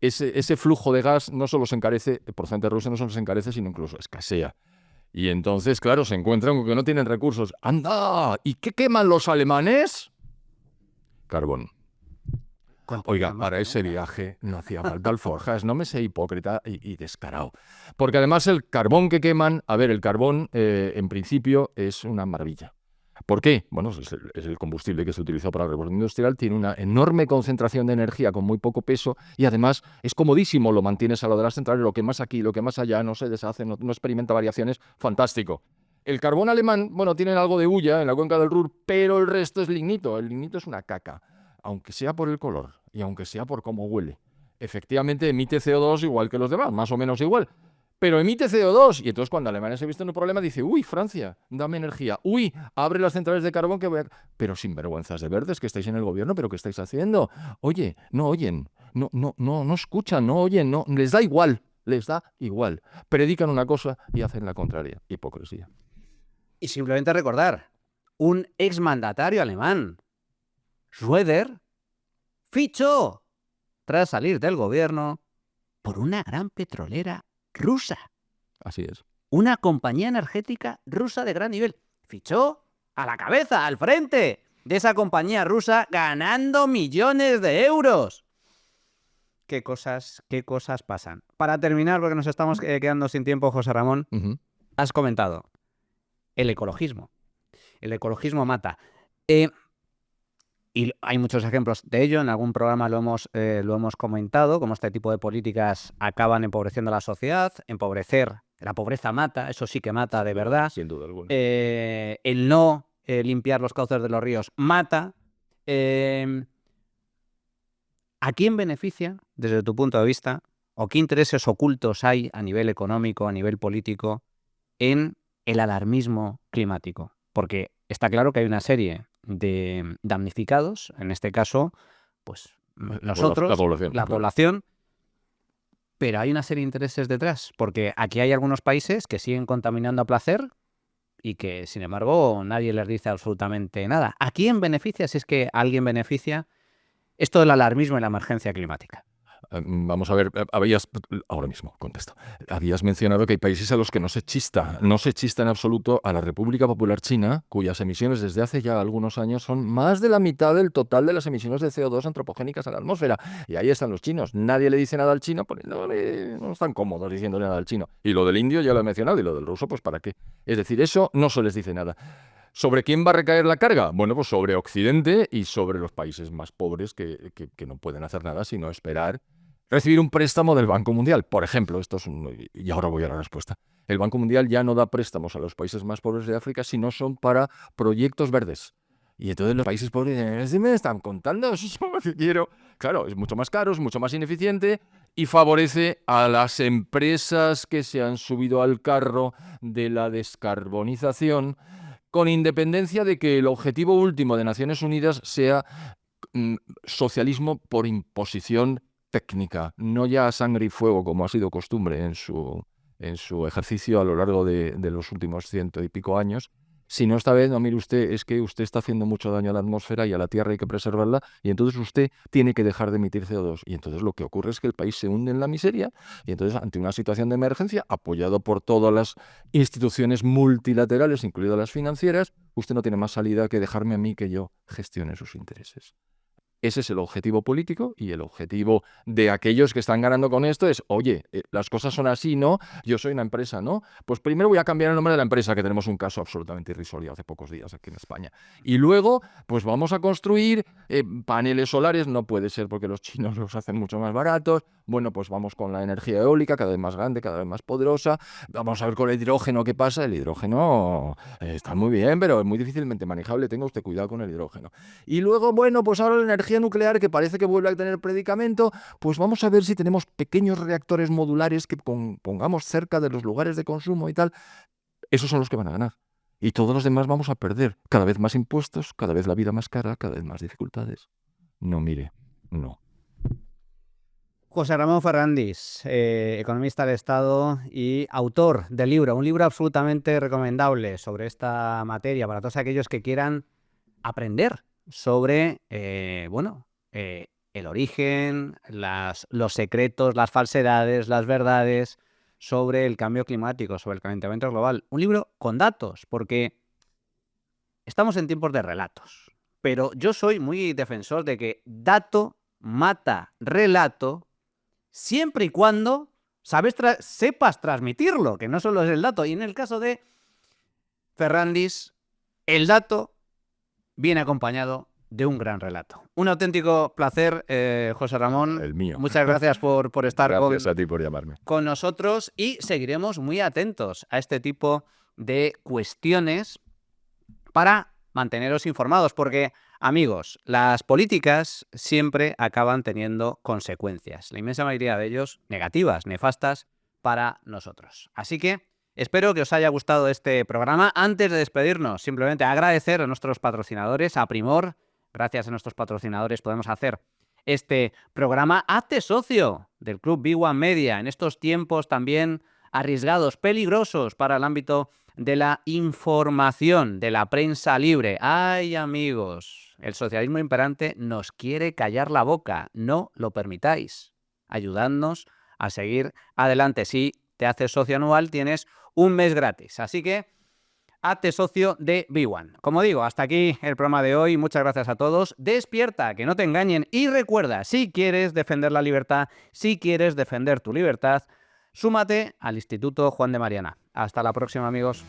ese flujo de gas no solo se encarece, procedente de Rusia no solo se encarece, sino incluso escasea. Y entonces, claro, se encuentran con que no tienen recursos. ¡Anda! ¿Y qué queman los alemanes? Carbón. Oiga, para ese viaje no hacía falta alforjas, no me sé hipócrita y descarado. Porque además el carbón que queman, el carbón en principio es una maravilla. ¿Por qué? Bueno, es el combustible que se utiliza para la revolución industrial, tiene una enorme concentración de energía con muy poco peso y además es comodísimo, lo mantienes a lo de las centrales, lo que más aquí, lo que más allá, no se deshace, no experimenta variaciones, fantástico. El carbón alemán, bueno, tienen algo de hulla en la cuenca del Ruhr, pero el resto es lignito, el lignito es una caca, aunque sea por el color y aunque sea por cómo huele. Efectivamente emite CO2 igual que los demás, más o menos igual. Pero emite CO2. Y entonces cuando Alemania se ha visto en un problema dice, uy, Francia, dame energía. Uy, abre las centrales de carbón que voy a... Pero sin vergüenzas de verdes que estáis en el gobierno, pero ¿qué estáis haciendo? Oye, no oyen, no escuchan, no oyen, no, les da igual. Predican una cosa y hacen la contraria. Hipocresía. Y simplemente recordar, un exmandatario alemán, Schröder, fichó tras salir del gobierno por una gran petrolera rusa. Así es. Una compañía energética rusa de gran nivel. Fichó a la cabeza, al frente de esa compañía rusa, ganando millones de euros. ¿Qué cosas pasan? Para terminar, porque nos estamos quedando sin tiempo, José Ramón, has comentado el ecologismo. El ecologismo mata. Y hay muchos ejemplos de ello. En algún programa lo hemos comentado, cómo este tipo de políticas acaban empobreciendo a la sociedad. La pobreza mata, eso sí que mata de verdad. Sin duda alguna. El no limpiar los cauces de los ríos mata. ¿A quién beneficia, desde tu punto de vista, o qué intereses ocultos hay a nivel económico, a nivel político, en el alarmismo climático? Porque está claro que hay una serie de damnificados, en este caso, pues nosotros, la población, pero hay una serie de intereses detrás, porque aquí hay algunos países que siguen contaminando a placer y que, sin embargo, nadie les dice absolutamente nada. ¿A quién beneficia, si es que a alguien beneficia, esto del alarmismo y la emergencia climática? Vamos a ver, ahora mismo contesto, habías mencionado que hay países a los que no se chista en absoluto a la República Popular China, cuyas emisiones desde hace ya algunos años son más de la mitad del total de las emisiones de CO2 antropogénicas a la atmósfera. Y ahí están los chinos. Nadie le dice nada al chino, porque no están cómodos diciéndole nada al chino. Y lo del indio ya lo he mencionado, y lo del ruso, pues ¿para qué? Es decir, eso no se les dice nada. ¿Sobre quién va a recaer la carga? Bueno, pues sobre Occidente y sobre los países más pobres que no pueden hacer nada sino esperar recibir un préstamo del Banco Mundial. Por ejemplo, y ahora voy a la respuesta. El Banco Mundial ya no da préstamos a los países más pobres de África, sino son para proyectos verdes. Y entonces los países pobres dicen, ¿sí me están contando? Eso es lo que quiero. Claro, es mucho más caro, es mucho más ineficiente y favorece a las empresas que se han subido al carro de la descarbonización, con independencia de que el objetivo último de Naciones Unidas sea socialismo por imposición técnica, no ya a sangre y fuego como ha sido costumbre en su ejercicio a lo largo de los últimos 100 y pico años, sino esta vez, no, mire usted, es que usted está haciendo mucho daño a la atmósfera y a la Tierra, hay que preservarla, y entonces usted tiene que dejar de emitir CO2. Y entonces lo que ocurre es que el país se hunde en la miseria, y entonces ante una situación de emergencia, apoyado por todas las instituciones multilaterales, incluidas las financieras, usted no tiene más salida que dejarme a mí que yo gestione sus intereses. Ese es el objetivo político, y el objetivo de aquellos que están ganando con esto es, oye, las cosas son así, ¿no? Yo soy una empresa, ¿no? Pues primero voy a cambiar el nombre de la empresa, que tenemos un caso absolutamente irrisorio hace pocos días aquí en España. Y luego, pues vamos a construir paneles solares, no puede ser porque los chinos los hacen mucho más baratos. Bueno, pues vamos con la energía eólica, cada vez más grande, cada vez más poderosa. Vamos a ver con el hidrógeno qué pasa. El hidrógeno está muy bien, pero es muy difícilmente manejable. Tenga usted cuidado con el hidrógeno. Y luego, bueno, pues ahora la energía nuclear, que parece que vuelve a tener predicamento, pues vamos a ver si tenemos pequeños reactores modulares que pongamos cerca de los lugares de consumo y tal. Esos son los que van a ganar. Y todos los demás vamos a perder. Cada vez más impuestos, cada vez la vida más cara, cada vez más dificultades. No, mire, no. José Ramón Ferrandis, economista de Estado y autor del libro, un libro absolutamente recomendable sobre esta materia para todos aquellos que quieran aprender sobre el origen, los secretos, las falsedades, las verdades sobre el cambio climático, sobre el calentamiento global. Un libro con datos, porque estamos en tiempos de relatos, pero yo soy muy defensor de que dato mata relato siempre y cuando sepas transmitirlo, que no solo es el dato. Y en el caso de Ferrandis, el dato viene acompañado de un gran relato. Un auténtico placer, José Ramón. El mío. Muchas gracias por estar Gracias a ti por llamarme. con nosotros, y seguiremos muy atentos a este tipo de cuestiones para manteneros informados, porque, amigos, las políticas siempre acaban teniendo consecuencias, la inmensa mayoría de ellos negativas, nefastas para nosotros. Así que espero que os haya gustado este programa. Antes de despedirnos, simplemente agradecer a nuestros patrocinadores, a Primor. Gracias a nuestros patrocinadores podemos hacer este programa. Hazte socio del Club B1 Media en estos tiempos también arriesgados, peligrosos para el ámbito de la información, de la prensa libre. ¡Ay, amigos! El socialismo imperante nos quiere callar la boca. No lo permitáis. Ayudadnos a seguir adelante. Si te haces socio anual, tienes un mes gratis. Así que hazte socio de B1. Como digo, hasta aquí el programa de hoy. Muchas gracias a todos. Despierta, que no te engañen. Y recuerda, si quieres defender la libertad, si quieres defender tu libertad, súmate al Instituto Juan de Mariana. Hasta la próxima, amigos.